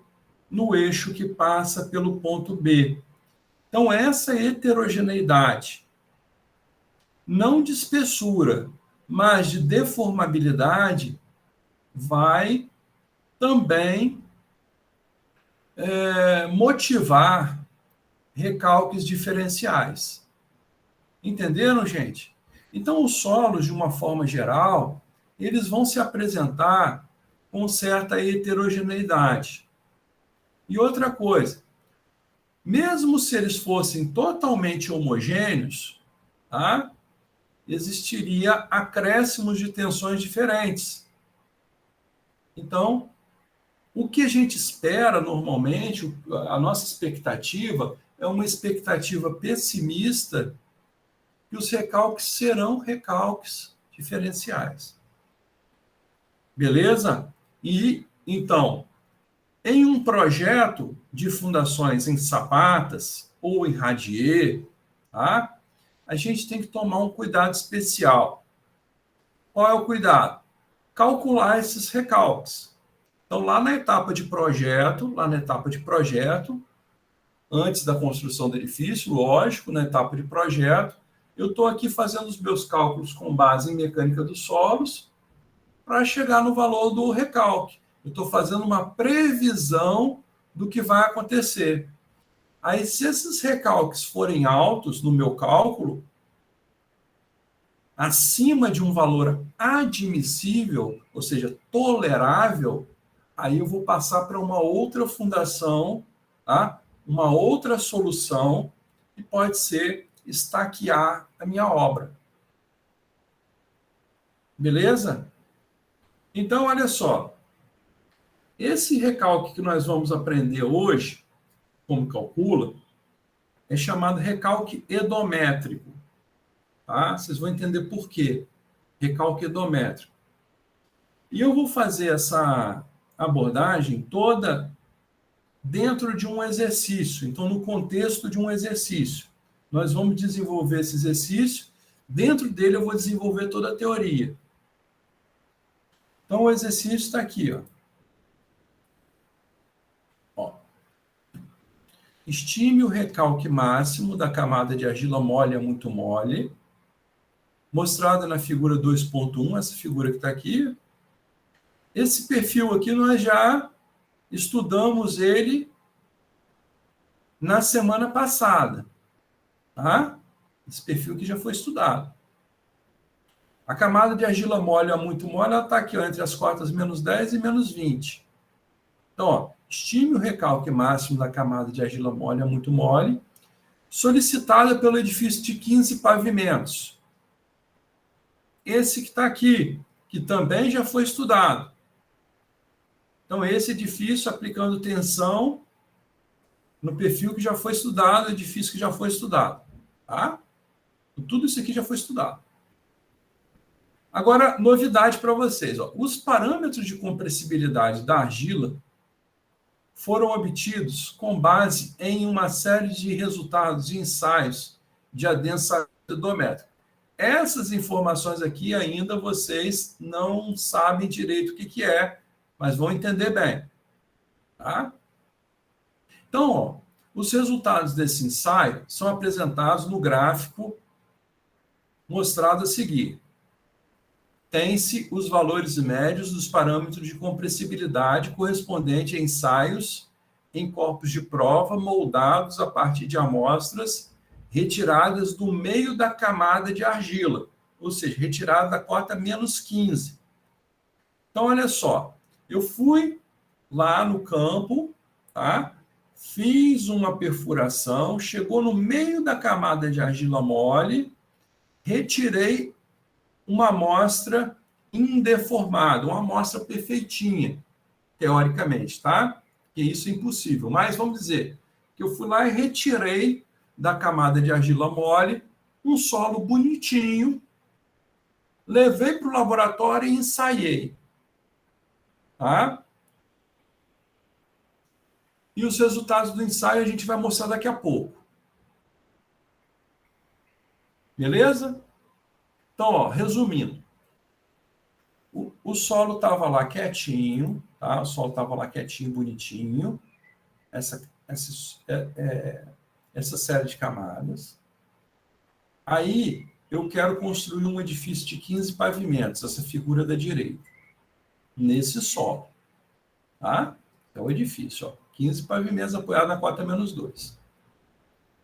no eixo que passa pelo ponto B. Então, essa heterogeneidade, não de espessura, mas de deformabilidade, vai também motivar recalques diferenciais. Entenderam, gente? Então, os solos, de uma forma geral, eles vão se apresentar com certa heterogeneidade. E outra coisa, mesmo se eles fossem totalmente homogêneos, tá? Existiria acréscimos de tensões diferentes. Então, o que a gente espera normalmente, a nossa expectativa, é uma expectativa pessimista que os recalques serão recalques diferenciais. Beleza? E, então, em um projeto de fundações em sapatas ou em radier, tá? A gente tem que tomar um cuidado especial. Qual é o cuidado? Calcular esses recalques. Então, lá na etapa de projeto, antes da construção do edifício, lógico, na etapa de projeto, eu estou aqui fazendo os meus cálculos com base em mecânica dos solos para chegar no valor do recalque. Eu estou fazendo uma previsão do que vai acontecer. Aí, se esses recalques forem altos no meu cálculo, acima de um valor admissível, ou seja, tolerável, aí eu vou passar para uma outra fundação, tá? Uma outra solução, que pode ser estaquear a minha obra. Beleza? Então, olha só. Esse recalque que nós vamos aprender hoje, como calcula, é chamado recalque edométrico. Tá? Vocês vão entender por quê. Recalque edométrico. E eu vou fazer essa abordagem toda dentro de um exercício. Então, no contexto de um exercício. Nós vamos desenvolver esse exercício. Dentro dele, eu vou desenvolver toda a teoria. Então, o exercício está aqui, ó. Estime o recalque máximo da camada de argila mole a muito mole, mostrada na figura 2.1, essa figura que está aqui. Esse perfil aqui nós já estudamos ele na semana passada, tá? Esse perfil aqui já foi estudado. A camada de argila mole a muito mole, ela está aqui, ó, entre as cotas menos 10 e menos 20. Então, ó, estime o recalque máximo da camada de argila mole a muito mole, solicitada pelo edifício de 15 pavimentos. Esse que está aqui, que também já foi estudado. Então, esse edifício aplicando tensão no perfil que já foi estudado, edifício que já foi estudado. Tá? Tudo isso aqui já foi estudado. Agora, novidade para vocês. Ó. Os parâmetros de compressibilidade da argila foram obtidos com base em uma série de resultados de ensaios de adensamento edométrico. Essas informações aqui ainda vocês não sabem direito o que é, mas vão entender bem. Tá? Então, ó, os resultados desse ensaio são apresentados no gráfico mostrado a seguir. Tem-se os valores médios dos parâmetros de compressibilidade correspondente a ensaios em corpos de prova moldados a partir de amostras retiradas do meio da camada de argila, ou seja, retirada da cota -15. Então, olha só, eu fui lá no campo, tá? Fiz uma perfuração, chegou no meio da camada de argila mole, retirei uma amostra indeformada, uma amostra perfeitinha, teoricamente, tá? Que isso é impossível. Mas vamos dizer que eu fui lá e retirei da camada de argila mole um solo bonitinho, levei para o laboratório e ensaiei, tá? E os resultados do ensaio a gente vai mostrar daqui a pouco. Beleza? Então, ó, resumindo, o solo estava lá quietinho, tá? O solo estava lá quietinho, bonitinho, essa série de camadas. Aí, eu quero construir um edifício de 15 pavimentos, essa figura da direita, nesse solo, tá? É o edifício, ó, 15 pavimentos apoiados na cota -2.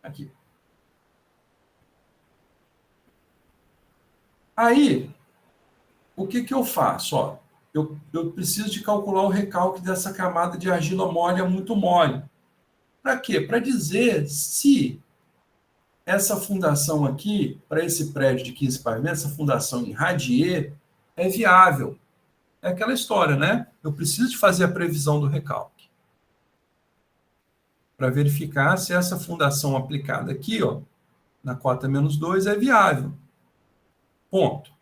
Aqui. Aí, o que eu faço? Ó, eu preciso de calcular o recalque dessa camada de argila mole é muito mole. Para quê? Para dizer se essa fundação aqui, para esse prédio de 15 pavimentos, essa fundação em radier, é viável. É aquela história, né? Eu preciso de fazer a previsão do recalque. Para verificar se essa fundação aplicada aqui, ó, na cota -2, é viável. Ponto.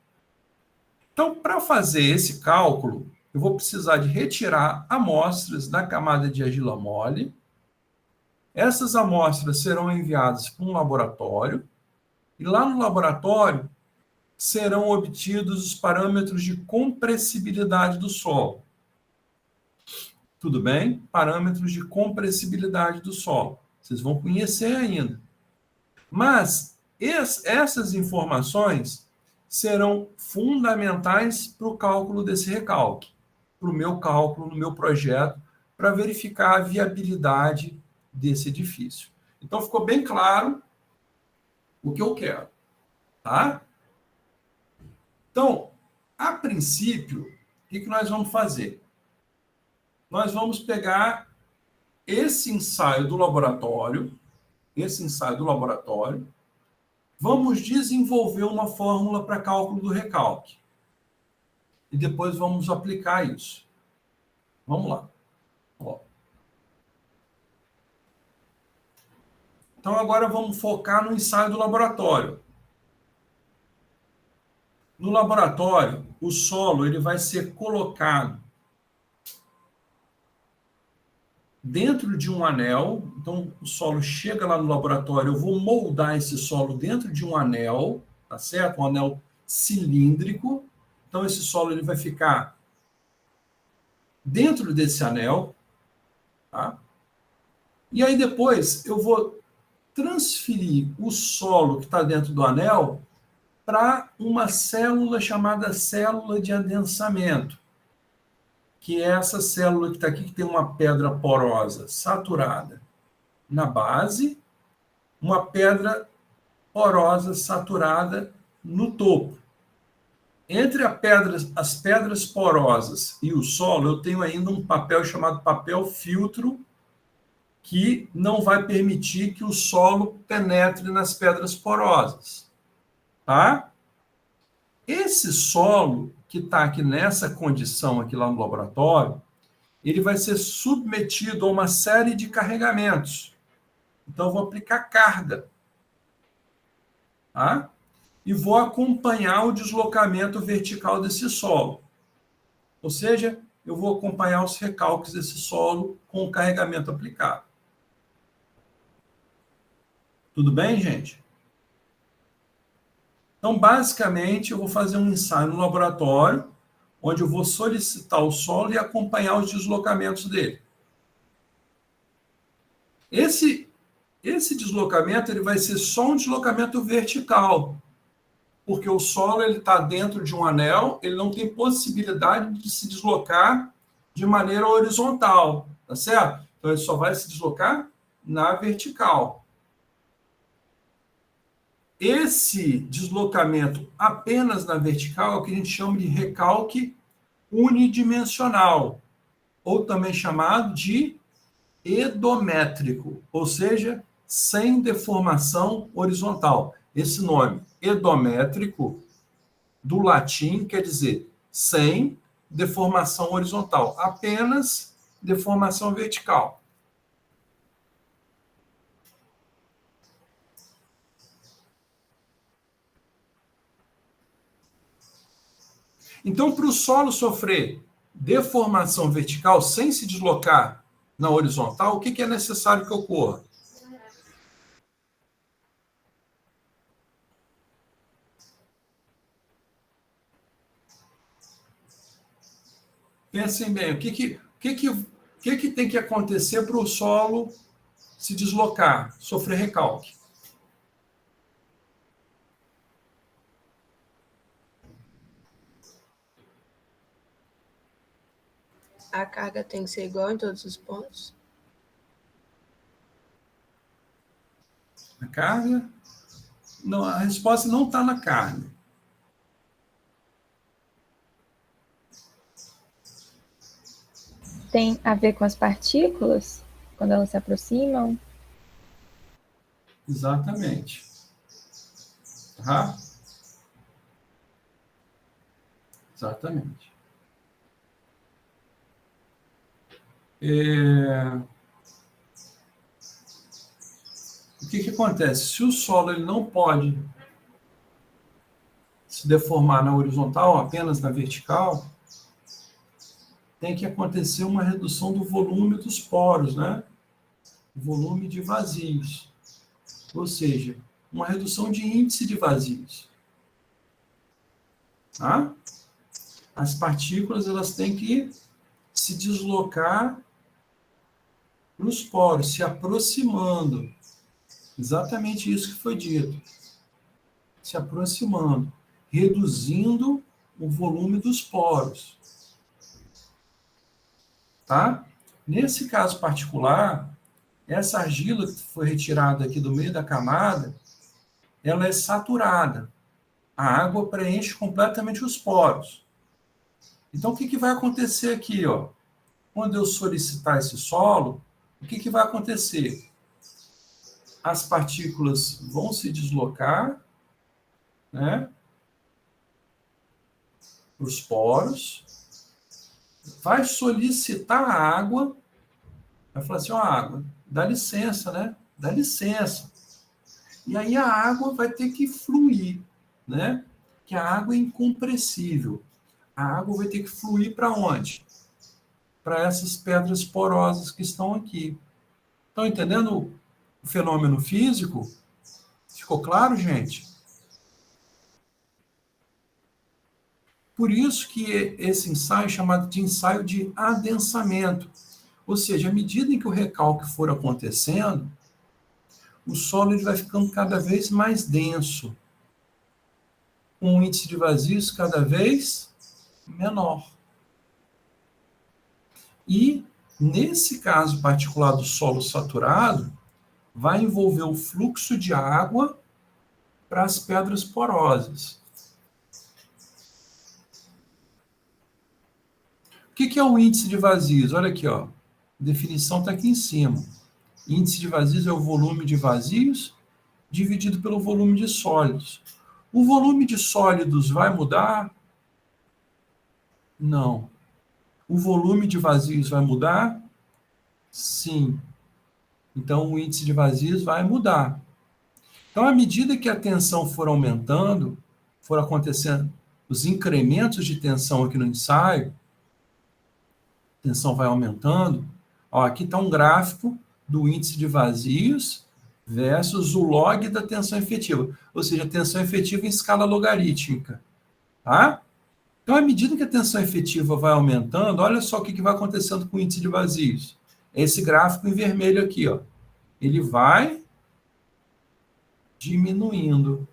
Então, para fazer esse cálculo, eu vou precisar de retirar amostras da camada de argila mole. Essas amostras serão enviadas para um laboratório, e lá no laboratório serão obtidos os parâmetros de compressibilidade do solo. Tudo bem? Parâmetros de compressibilidade do solo. Vocês vão conhecer ainda. Mas essas informações serão fundamentais para o cálculo desse recalque, para o meu cálculo, no meu projeto, para verificar a viabilidade desse edifício. Então, ficou bem claro o que eu quero, tá? Então, a princípio, o que nós vamos fazer? Nós vamos pegar esse ensaio do laboratório, vamos desenvolver uma fórmula para cálculo do recalque. E depois vamos aplicar isso. Vamos lá. Ó. Então, agora vamos focar no ensaio do laboratório. No laboratório, o solo ele vai ser colocado dentro de um anel. Então, o solo chega lá no laboratório, eu vou moldar esse solo dentro de um anel, tá certo? Um anel cilíndrico. Então, esse solo ele vai ficar dentro desse anel, tá? E aí, depois, eu vou transferir o solo que está dentro do anel para uma célula chamada célula de adensamento, que é essa célula que está aqui, que tem uma pedra porosa saturada na base, uma pedra porosa saturada no topo. Entre as pedras porosas e o solo, eu tenho ainda um papel chamado papel filtro, que não vai permitir que o solo penetre nas pedras porosas. Tá? Esse solo que está aqui nessa condição aqui lá no laboratório, ele vai ser submetido a uma série de carregamentos. Então, eu vou aplicar carga. Tá? E vou acompanhar o deslocamento vertical desse solo. Ou seja, eu vou acompanhar os recalques desse solo com o carregamento aplicado. Tudo bem, gente? Então, basicamente, eu vou fazer um ensaio no laboratório, onde eu vou solicitar o solo e acompanhar os deslocamentos dele. Esse deslocamento ele vai ser só um deslocamento vertical, porque o solo está dentro de um anel, ele não tem possibilidade de se deslocar de maneira horizontal, tá certo? Então, ele só vai se deslocar na vertical. Esse deslocamento apenas na vertical é o que a gente chama de recalque unidimensional, ou também chamado de edométrico, ou seja, sem deformação horizontal. Esse nome, edométrico, do latim, quer dizer sem deformação horizontal, apenas deformação vertical. Então, para o solo sofrer deformação vertical sem se deslocar na horizontal, o que é necessário que ocorra? Pensem bem, o que tem que acontecer para o solo se deslocar, sofrer recalque? A carga tem que ser igual em todos os pontos? A carga? Não, a resposta não está na carga. Tem a ver com as partículas, quando elas se aproximam? Exatamente. Tá? Exatamente. O que acontece? Se o solo ele não pode se deformar na horizontal, apenas na vertical, tem que acontecer uma redução do volume dos poros, né? Volume de vazios. Ou seja, uma redução de índice de vazios. Tá? As partículas elas têm que se deslocar para os poros, se aproximando. Exatamente isso que foi dito. Se aproximando, reduzindo o volume dos poros. Tá? Nesse caso particular, essa argila que foi retirada aqui do meio da camada, ela é saturada. A água preenche completamente os poros. Então, o que vai acontecer aqui? Ó? Quando eu solicitar esse solo, o que vai acontecer? As partículas vão se deslocar, né, para os poros, vai solicitar a água, vai falar assim, ó, água, dá licença, né? Dá licença. E aí a água vai ter que fluir, né? Que a água é incompressível. A água vai ter que fluir para onde? Para essas pedras porosas que estão aqui. Estão entendendo o fenômeno físico? Ficou claro, gente? Por isso que esse ensaio é chamado de ensaio de adensamento. Ou seja, à medida em que o recalque for acontecendo, o solo ele vai ficando cada vez mais denso, com um índice de vazios cada vez menor. E, nesse caso particular do solo saturado, vai envolver o fluxo de água para as pedras porosas. O que é o índice de vazios? Olha aqui, ó. A definição está aqui em cima. Índice de vazios é o volume de vazios dividido pelo volume de sólidos. O volume de sólidos vai mudar? Não. O volume de vazios vai mudar? Sim. Então, o índice de vazios vai mudar. Então, à medida que a tensão for aumentando, for acontecendo os incrementos de tensão aqui no ensaio, a tensão vai aumentando. Ó, aqui está um gráfico do índice de vazios versus o log da tensão efetiva, ou seja, a tensão efetiva em escala logarítmica. Tá? Então, à medida que a tensão efetiva vai aumentando, olha só o que vai acontecendo com o índice de vazios. Esse gráfico em vermelho aqui, ó. ele vai diminuindo,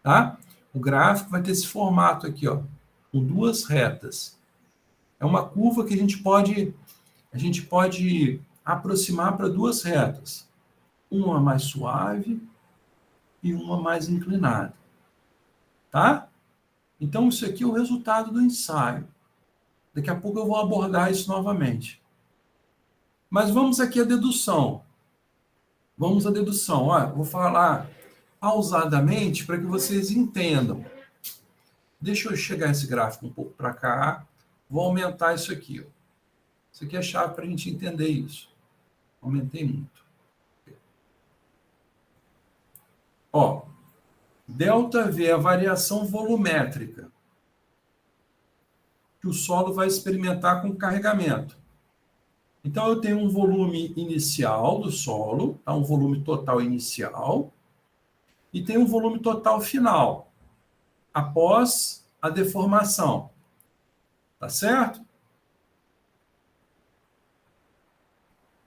tá? O gráfico vai ter esse formato aqui, ó, com duas retas. É uma curva que a gente pode aproximar para duas retas. Uma mais suave e uma mais inclinada. Tá? Então, isso aqui é o resultado do ensaio. Daqui a pouco eu vou abordar isso novamente. Mas vamos aqui à dedução. Vamos à dedução. Olha, vou falar pausadamente para que vocês entendam. Deixa eu chegar esse gráfico um pouco para cá. Vou aumentar isso aqui. Ó. Isso aqui é a chave para a gente entender isso. Aumentei muito. Ó, ΔV é a variação volumétrica que o solo vai experimentar com o carregamento. Então, eu tenho um volume inicial do solo, tá? Um volume total inicial, e tem um volume total final, após a deformação. Tá certo?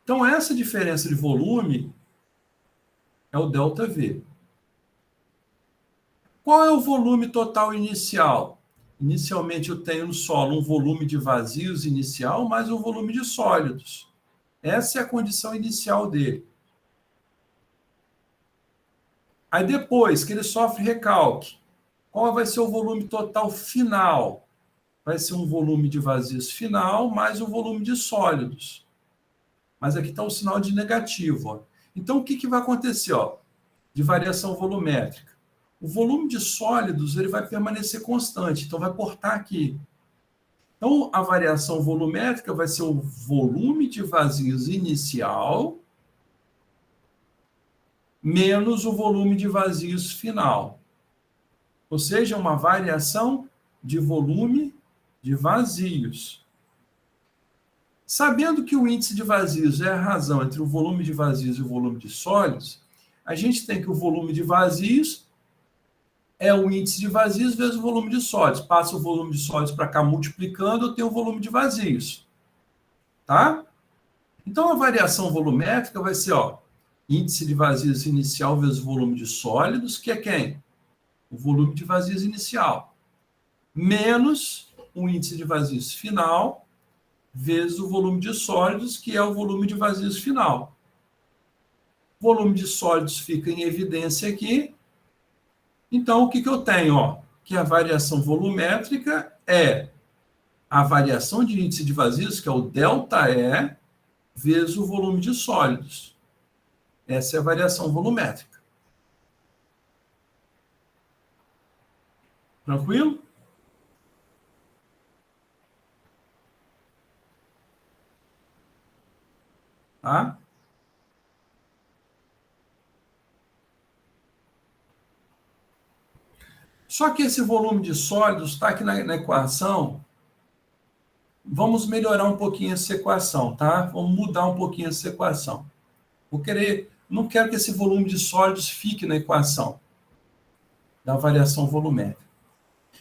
Então, essa diferença de volume é o ΔV. Qual é o volume total inicial? Inicialmente, eu tenho no solo um volume de vazios inicial mais um volume de sólidos. Essa é a condição inicial dele. Aí depois que ele sofre recalque, qual vai ser o volume total final? Vai ser um volume de vazios final mais um volume de sólidos. Mas aqui está o sinal de negativo. Ó. Então, o que vai acontecer? Ó, de variação volumétrica? O volume de sólidos ele vai permanecer constante, então vai cortar aqui. Então, a variação volumétrica vai ser o volume de vazios inicial menos o volume de vazios final. Ou seja, uma variação de volume de vazios. Sabendo que o índice de vazios é a razão entre o volume de vazios e o volume de sólidos, a gente tem que o volume de vazios é o índice de vazios vezes o volume de sólidos. Passa o volume de sólidos para cá multiplicando, eu tenho o volume de vazios. Tá? Então, a variação volumétrica vai ser, ó, índice de vazios inicial vezes o volume de sólidos, que é quem? O volume de vazios inicial. Menos o índice de vazios final vezes o volume de sólidos, que é o volume de vazios final. O volume de sólidos fica em evidência aqui. Então, o que eu tenho? Ó, que a variação volumétrica é a variação de índice de vazios, que é o ΔE, vezes o volume de sólidos. Essa é a variação volumétrica. Tranquilo? Tá? Só que esse volume de sólidos está aqui na equação. Vamos melhorar um pouquinho essa equação, tá? Vamos mudar um pouquinho essa equação. Não quero que esse volume de sólidos fique na equação da variação volumétrica.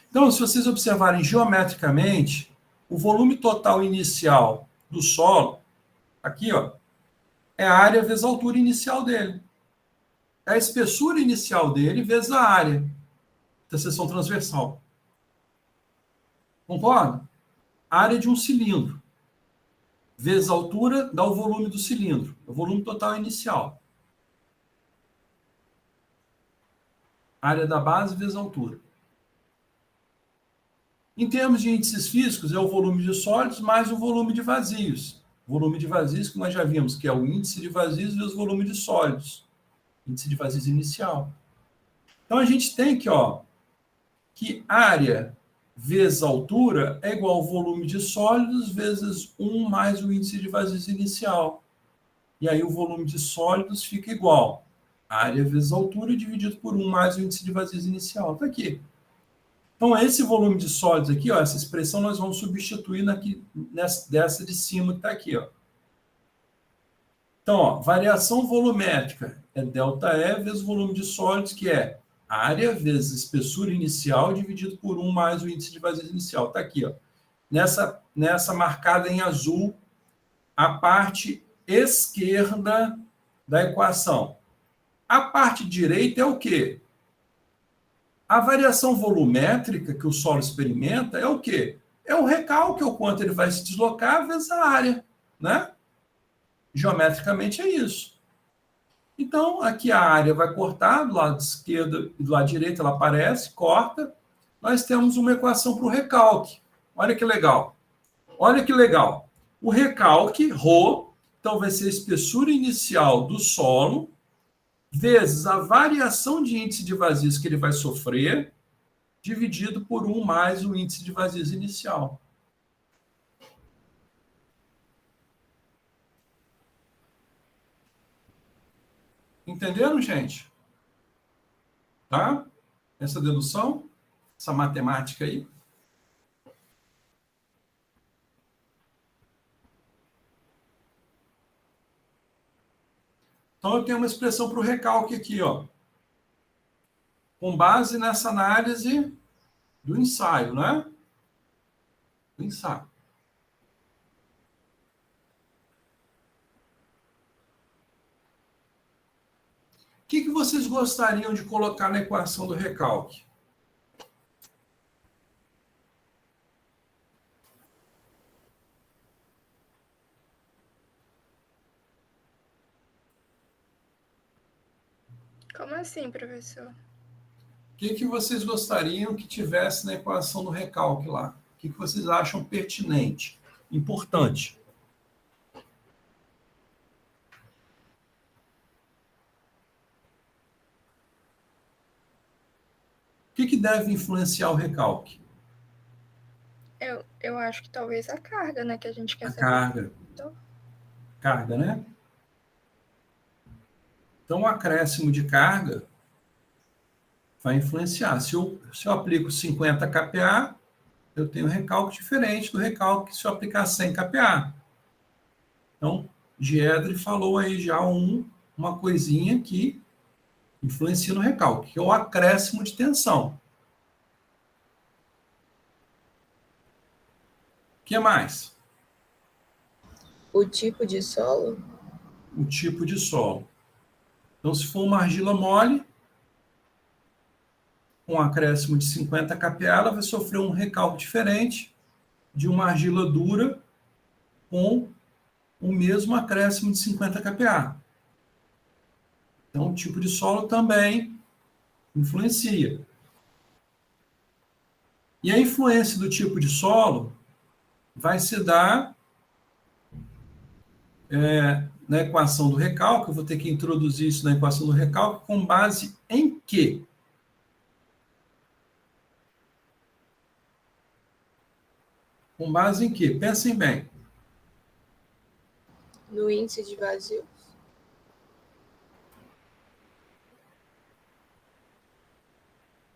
Então, se vocês observarem geometricamente, o volume total inicial do solo, aqui, ó, é a área vezes a altura inicial dele. É a espessura inicial dele vezes a área da seção transversal. Concorda? A área de um cilindro vezes a altura dá o volume do cilindro. O volume total inicial. Área da base vezes a altura. Em termos de índices físicos, é o volume de sólidos mais o volume de vazios. O volume de vazios que nós já vimos, que é o índice de vazios vezes o volume de sólidos. Índice de vazios inicial. Então, a gente tem que, ó, que área vezes altura é igual ao volume de sólidos vezes 1 mais o índice de vazios inicial. E aí o volume de sólidos fica igual a área vezes altura dividido por 1 mais o índice de vazios inicial. Está aqui. Então, esse volume de sólidos aqui, ó, essa expressão nós vamos substituir dessa de cima que está aqui. Ó. Então, ó, variação volumétrica é ΔE vezes o volume de sólidos, que é área vezes espessura inicial dividido por 1 mais o índice de vazios inicial. Está aqui. Ó. Nessa marcada em azul, a parte esquerda da equação. A parte direita é o quê? A variação volumétrica que o solo experimenta é o quê? É o recalque, o quanto ele vai se deslocar vezes a área, né? Geometricamente é isso. Então, aqui a área vai cortar, do lado esquerdo e do lado direito ela aparece, corta. Nós temos uma equação para o recalque. Olha que legal. Olha que legal. O recalque, ρ, então vai ser a espessura inicial do solo, vezes a variação de índice de vazios que ele vai sofrer, dividido por 1 mais o índice de vazios inicial. Entenderam, gente? Tá? Essa dedução, essa matemática aí. Então, eu tenho uma expressão para o recalque aqui, ó, com base nessa análise do ensaio, né? Do ensaio. O que vocês gostariam de colocar na equação do recalque? Como assim, professor? O que vocês gostariam que tivesse na equação do recalque lá? O que vocês acham pertinente, importante? O que deve influenciar o recalque? Eu acho que talvez a carga, né? Que a gente quer saber. Carga. Então... Carga, né? Então, o acréscimo de carga vai influenciar. Se eu aplico 50 kPa, eu tenho um recalque diferente do recalque se eu aplicar 100 kPa. Então, Giedre falou aí já uma coisinha que influencia no recalque, que é o acréscimo de tensão. O que mais? O tipo de solo? O tipo de solo. Então, se for uma argila mole, com um acréscimo de 50 kPa, ela vai sofrer um recalque diferente de uma argila dura com o mesmo acréscimo de 50 kPa. Então, o tipo de solo também influencia. E a influência do tipo de solo vai se dar na equação do recalque. Eu vou ter que introduzir isso na equação do recalque com base em quê? Com base em quê? Pensem bem. No índice de vazio?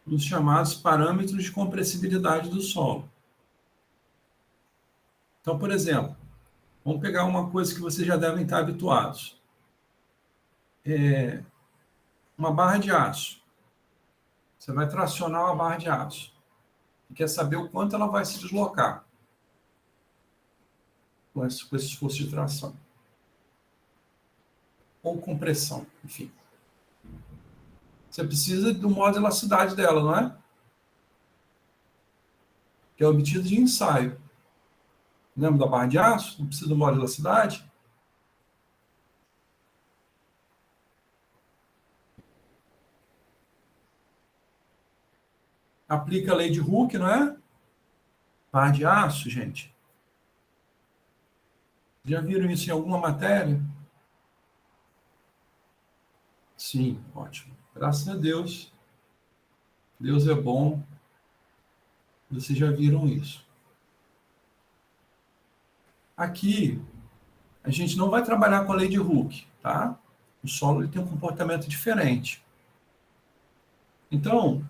Nos chamados parâmetros de compressibilidade do solo. Então, por exemplo, vamos pegar uma coisa que vocês já devem estar habituados. Uma barra de aço. Você vai tracionar uma barra de aço. E quer saber o quanto ela vai se deslocar com esse esforço de tração. Ou compressão, enfim. Você precisa do modo de elasticidade dela, não é? Que é obtido de ensaio. Lembra da barra de aço? Não precisa do modo de elasticidade? Aplica a lei de Hooke, não é? Barra de aço, gente. Já viram isso em alguma matéria? Sim, ótimo. Graças a Deus. Deus é bom. Vocês já viram isso. Aqui, a gente não vai trabalhar com a lei de Hooke, tá? O solo ele tem um comportamento diferente. Então,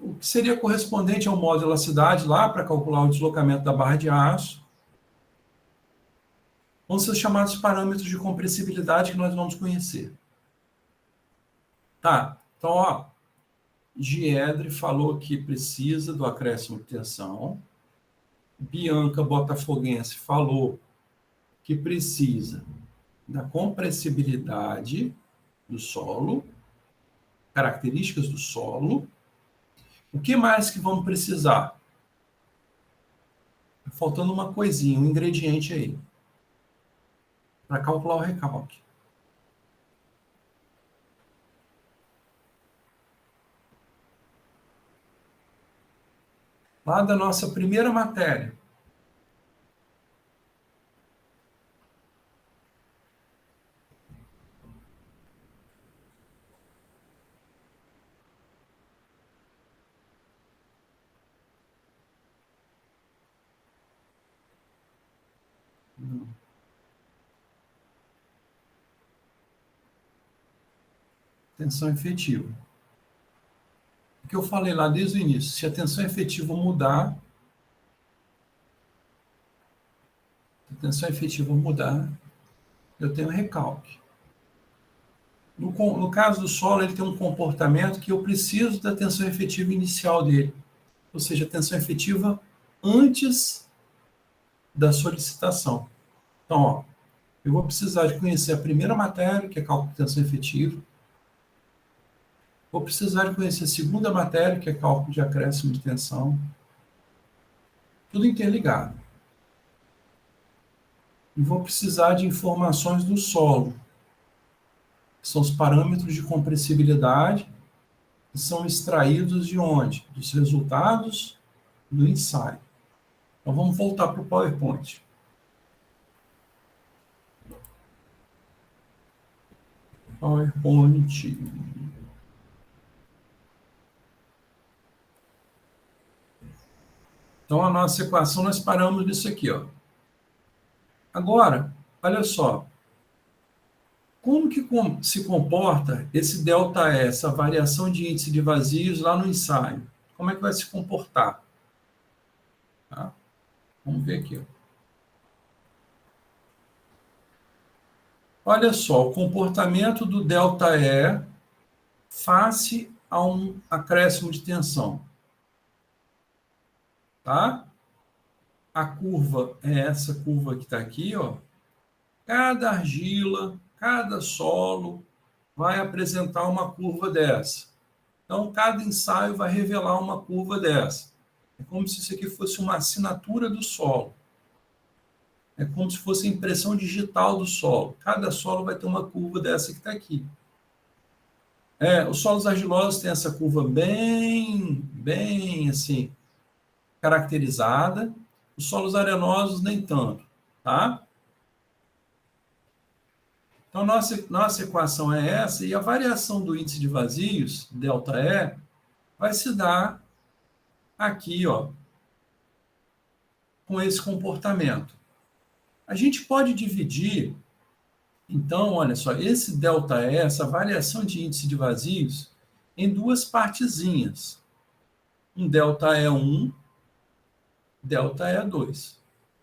o que seria correspondente ao modo de elasticidade lá para calcular o deslocamento da barra de aço vão ser os chamados parâmetros de compressibilidade que nós vamos conhecer. Tá, então, ó, Giedre falou que precisa do acréscimo de tensão. Bianca Botafoguense falou que precisa da compressibilidade do solo, características do solo. O que mais que vamos precisar? Faltando uma coisinha, um ingrediente aí, para calcular o recalque. Lá da nossa primeira matéria. Tensão efetiva. O que eu falei lá desde o início, se a tensão efetiva mudar, eu tenho recalque. No caso do solo, ele tem um comportamento que eu preciso da tensão efetiva inicial dele, ou seja, a tensão efetiva antes da solicitação. Então, ó, eu vou precisar de conhecer a primeira matéria, que é cálculo de tensão efetiva. Vou precisar de conhecer a segunda matéria, que é cálculo de acréscimo de tensão. Tudo interligado. E vou precisar de informações do solo, que são os parâmetros de compressibilidade, que são extraídos de onde? Dos resultados do ensaio. Então, vamos voltar para o PowerPoint. PowerPoint. Então, a nossa equação, nós paramos nisso aqui, ó. Agora, olha só. Como que se comporta esse ΔE, essa variação de índice de vazios lá no ensaio? Como é que vai se comportar? Tá? Vamos ver aqui, ó. Olha só, o comportamento do ΔE face a um acréscimo de tensão. Tá? A curva é essa curva que está aqui, ó. Cada argila, cada solo vai apresentar uma curva dessa. Então, cada ensaio vai revelar uma curva dessa. É como se isso aqui fosse uma assinatura do solo. É como se fosse a impressão digital do solo. Cada solo vai ter uma curva dessa que está aqui. Os solos argilosos têm essa curva bem assim, caracterizada. Os solos arenosos nem tanto, tá? Então, nossa equação é essa, e a variação do índice de vazios, ΔE, vai se dar aqui, ó, com esse comportamento. A gente pode dividir, então, olha só, esse ΔE, essa variação de índice de vazios, em duas partezinhas. Um ΔE1, ΔE2.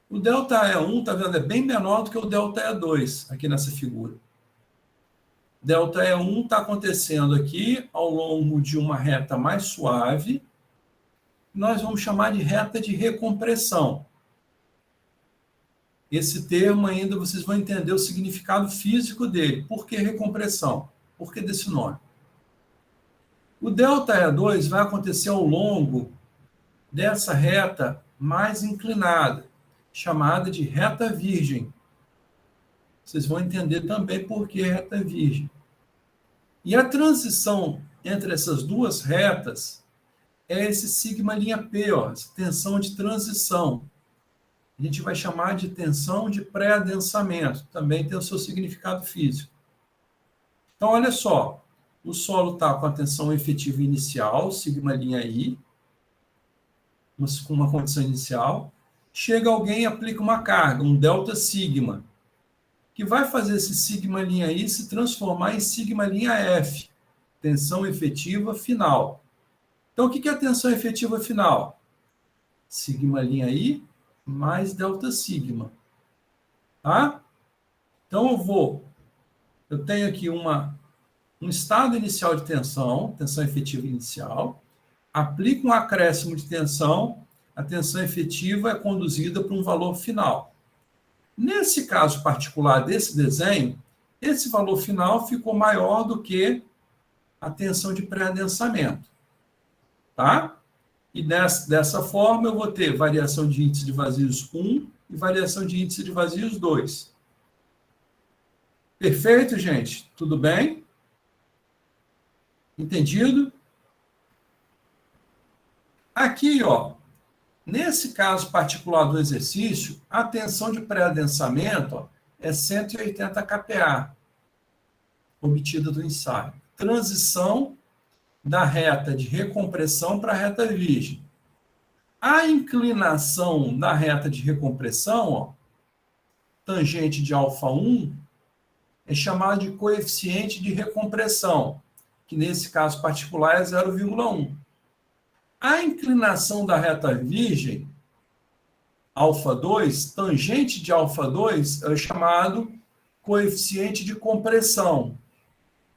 O ΔE1, tá vendo, é bem menor do que o ΔE2, aqui nessa figura. ΔE1 está acontecendo aqui ao longo de uma reta mais suave, nós vamos chamar de reta de recompressão. Esse termo ainda vocês vão entender o significado físico dele. Por que recompressão? Por que desse nome? O ΔE2 vai acontecer ao longo dessa reta mais inclinada, chamada de reta virgem. Vocês vão entender também por que reta virgem. E a transição entre essas duas retas é esse sigma''P, ó, essa tensão de transição. A gente vai chamar de tensão de pré-adensamento. Também tem o seu significado físico. Então, olha só. O solo está com a tensão efetiva inicial, sigma''I, com uma condição inicial. Chega alguém e aplica uma carga, um ΔΣ, que vai fazer esse sigma''I se transformar em sigma''F, tensão efetiva final. Então, o que é a tensão efetiva final? Sigma''I mais ΔΣ. Tá? Então, eu tenho aqui um estado inicial de tensão efetiva inicial, aplico um acréscimo de tensão, a tensão efetiva é conduzida para um valor final. Nesse caso particular desse desenho, esse valor final ficou maior do que a tensão de pré-adensamento. Tá? E dessa forma, eu vou ter variação de índice de vazios 1 e variação de índice de vazios 2. Perfeito, gente? Tudo bem? Entendido? Aqui, ó, nesse caso particular do exercício, a tensão de pré-adensamento ó, é 180 kPa, obtida do ensaio. Transição da reta de recompressão para a reta virgem. A inclinação da reta de recompressão, ó, tangente de α1, é chamada de coeficiente de recompressão, que nesse caso particular é 0,1. A inclinação da reta virgem, α2, tangente de α2, é chamado coeficiente de compressão,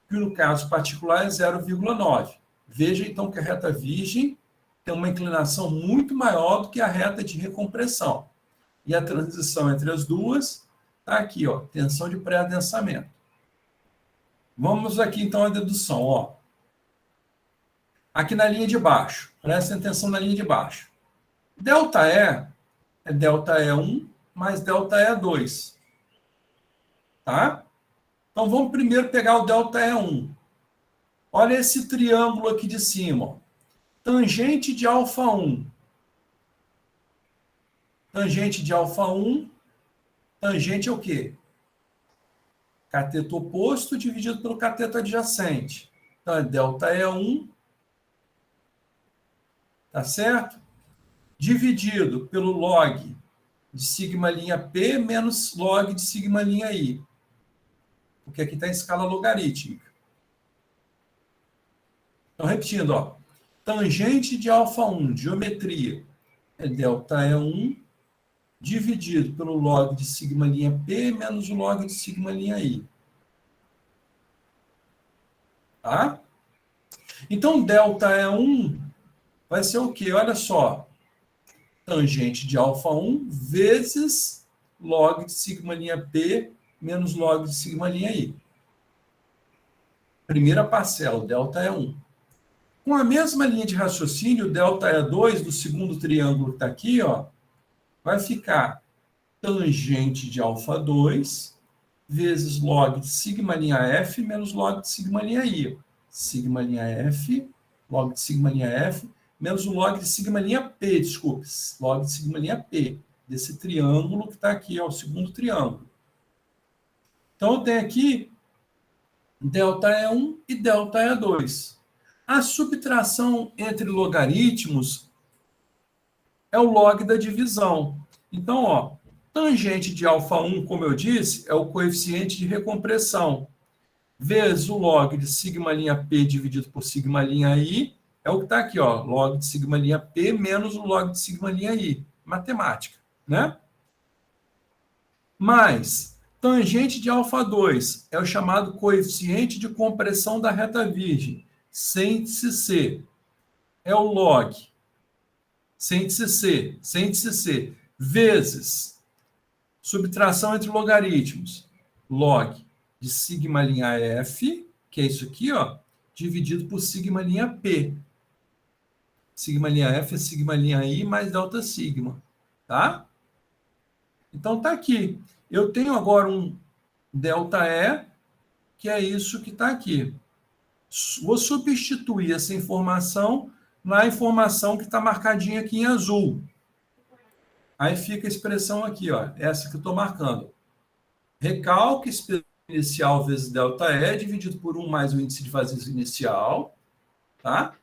que no caso particular é 0,9. Veja, então, que a reta virgem tem uma inclinação muito maior do que a reta de recompressão. E a transição entre as duas está aqui, ó, tensão de pré-adensamento. Vamos aqui, então, à dedução. Ó. Aqui na linha de baixo, presta atenção na linha de baixo. ΔE é ΔE1 mais ΔE2. Tá? Então, vamos primeiro pegar o ΔE1. Olha esse triângulo aqui de cima. Ó. Tangente de α1. Tangente de α1. Tangente é o quê? Cateto oposto dividido pelo cateto adjacente. Então, é ΔE1. Tá certo? Dividido pelo log de sigma' P menos log de sigma' I. Porque aqui está em escala logarítmica. Então, repetindo, ó. Tangente de α1, geometria, é ΔE1 dividido pelo log de sigma' P menos o log de sigma' I. Tá? Então, ΔE1 vai ser o quê? Olha só. Tangente de α1 vezes log de sigma' P menos log de sigma' I. Primeira parcela, ΔE1. Com a mesma linha de raciocínio, o ΔE2 do segundo triângulo que está aqui, ó, vai ficar tangente de α2 vezes log de sigma' F menos log de sigma' I. Sigma' F, log de sigma' F, menos o log de sigma' P, desculpe, log de sigma' P, desse triângulo que está aqui, ó, o segundo triângulo. Então, eu tenho aqui ΔE1 e ΔE2. A subtração entre logaritmos é o log da divisão. Então, ó, tangente de α1, como eu disse, é o coeficiente de recompressão, vezes o log de sigma' P dividido por sigma' I, é o que está aqui, ó, log de sigma' P menos o log de sigma' I. Matemática, né? Mais tangente de α2 é o chamado coeficiente de compressão da reta virgem, síntese C. É o log, síntese C, vezes subtração entre logaritmos, log de sigma' F, que é isso aqui, ó, dividido por sigma' P. Sigma' F é sigma' I mais delta sigma, tá? Então, tá aqui. Eu tenho agora um ΔE, que é isso que está aqui. Vou substituir essa informação na informação que está marcadinha aqui em azul. Aí fica a expressão aqui, ó, essa que eu estou marcando. Recalque inicial vezes ΔE dividido por 1 mais o índice de vazios inicial, tá?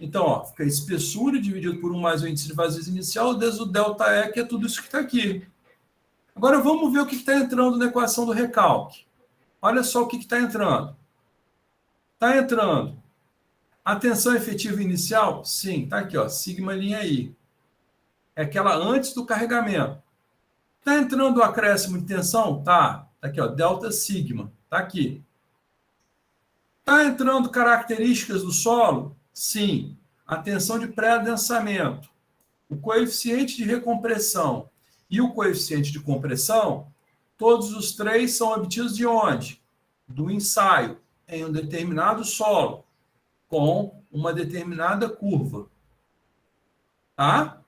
Então, ó, fica a espessura dividido por 1 mais o índice de vazios inicial vezes o ΔE, que é tudo isso que está aqui. Agora, vamos ver o que está entrando na equação do recalque. Olha só o que está entrando. Está entrando a tensão efetiva inicial? Sim, está aqui, ó, sigma' I. É aquela antes do carregamento. Está entrando o acréscimo de tensão? Tá. Está aqui, ó, delta sigma. Está aqui. Está entrando características do solo? Sim. A tensão de pré-adensamento, o coeficiente de recompressão e o coeficiente de compressão, todos os três são obtidos de onde? Do ensaio, em um determinado solo, com uma determinada curva. Tá?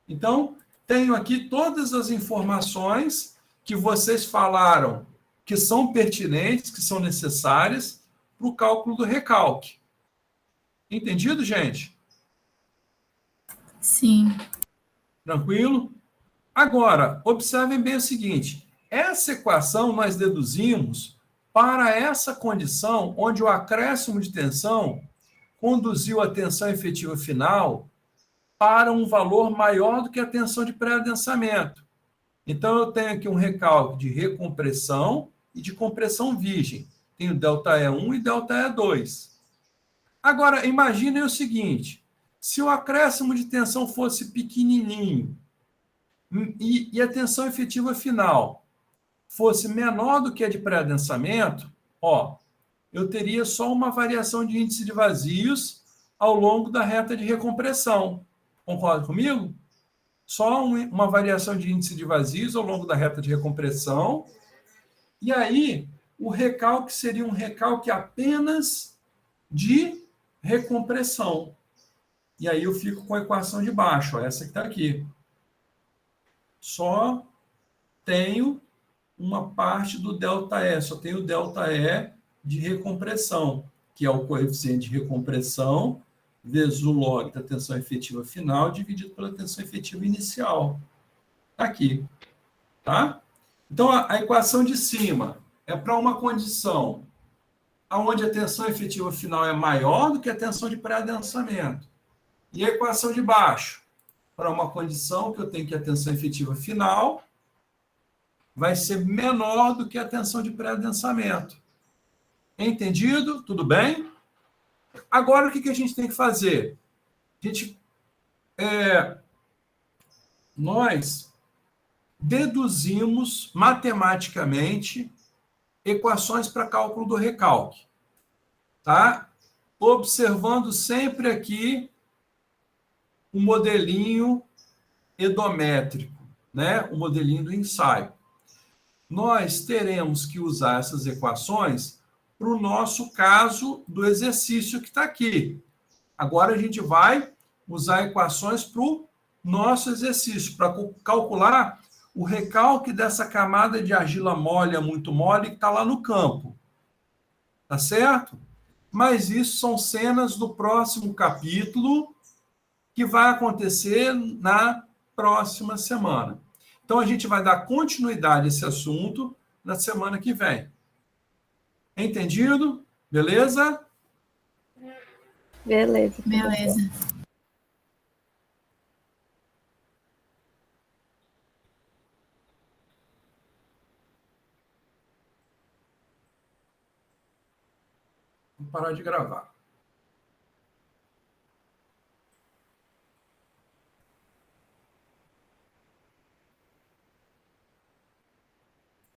Então, tenho aqui todas as informações que vocês falaram que são pertinentes, que são necessárias para o cálculo do recalque. Entendido, gente? Sim. Tranquilo? Agora, observem bem o seguinte: essa equação nós deduzimos para essa condição onde o acréscimo de tensão conduziu a tensão efetiva final para um valor maior do que a tensão de pré-adensamento. Então, eu tenho aqui um recalque de recompressão e de compressão virgem. Tenho ΔE1 e ΔE2. Agora, imaginem o seguinte: se o acréscimo de tensão fosse pequenininho e a tensão efetiva final fosse menor do que a de pré-adensamento, eu teria só uma variação de índice de vazios ao longo da reta de recompressão. Concorda comigo? Só uma variação de índice de vazios ao longo da reta de recompressão. E aí, o recalque seria um recalque apenas de recompressão. E aí eu fico com a equação de baixo, essa que está aqui. Só tenho uma parte do ΔE, só tenho o ΔE de recompressão, que é o coeficiente de recompressão vezes o log da tensão efetiva final dividido pela tensão efetiva inicial. Está aqui. Tá? Então, a equação de cima é para uma condição onde a tensão efetiva final é maior do que a tensão de pré-adensamento. E a equação de baixo para uma condição que eu tenho que a tensão efetiva final vai ser menor do que a tensão de pré-adensamento. Entendido? Tudo bem? Agora, o que a gente tem que fazer? Nós deduzimos matematicamente equações para cálculo do recalque. Tá? Observando sempre aqui o modelinho edométrico, né? O modelinho do ensaio. Nós teremos que usar essas equações para o nosso caso do exercício que está aqui. Agora a gente vai usar equações para o nosso exercício, para calcular o recalque dessa camada de argila mole, muito mole, que está lá no campo. Tá certo? Mas isso são cenas do próximo capítulo, que vai acontecer na próxima semana. Então, a gente vai dar continuidade a esse assunto na semana que vem. Entendido? Beleza? Beleza. Beleza. Vou parar de gravar.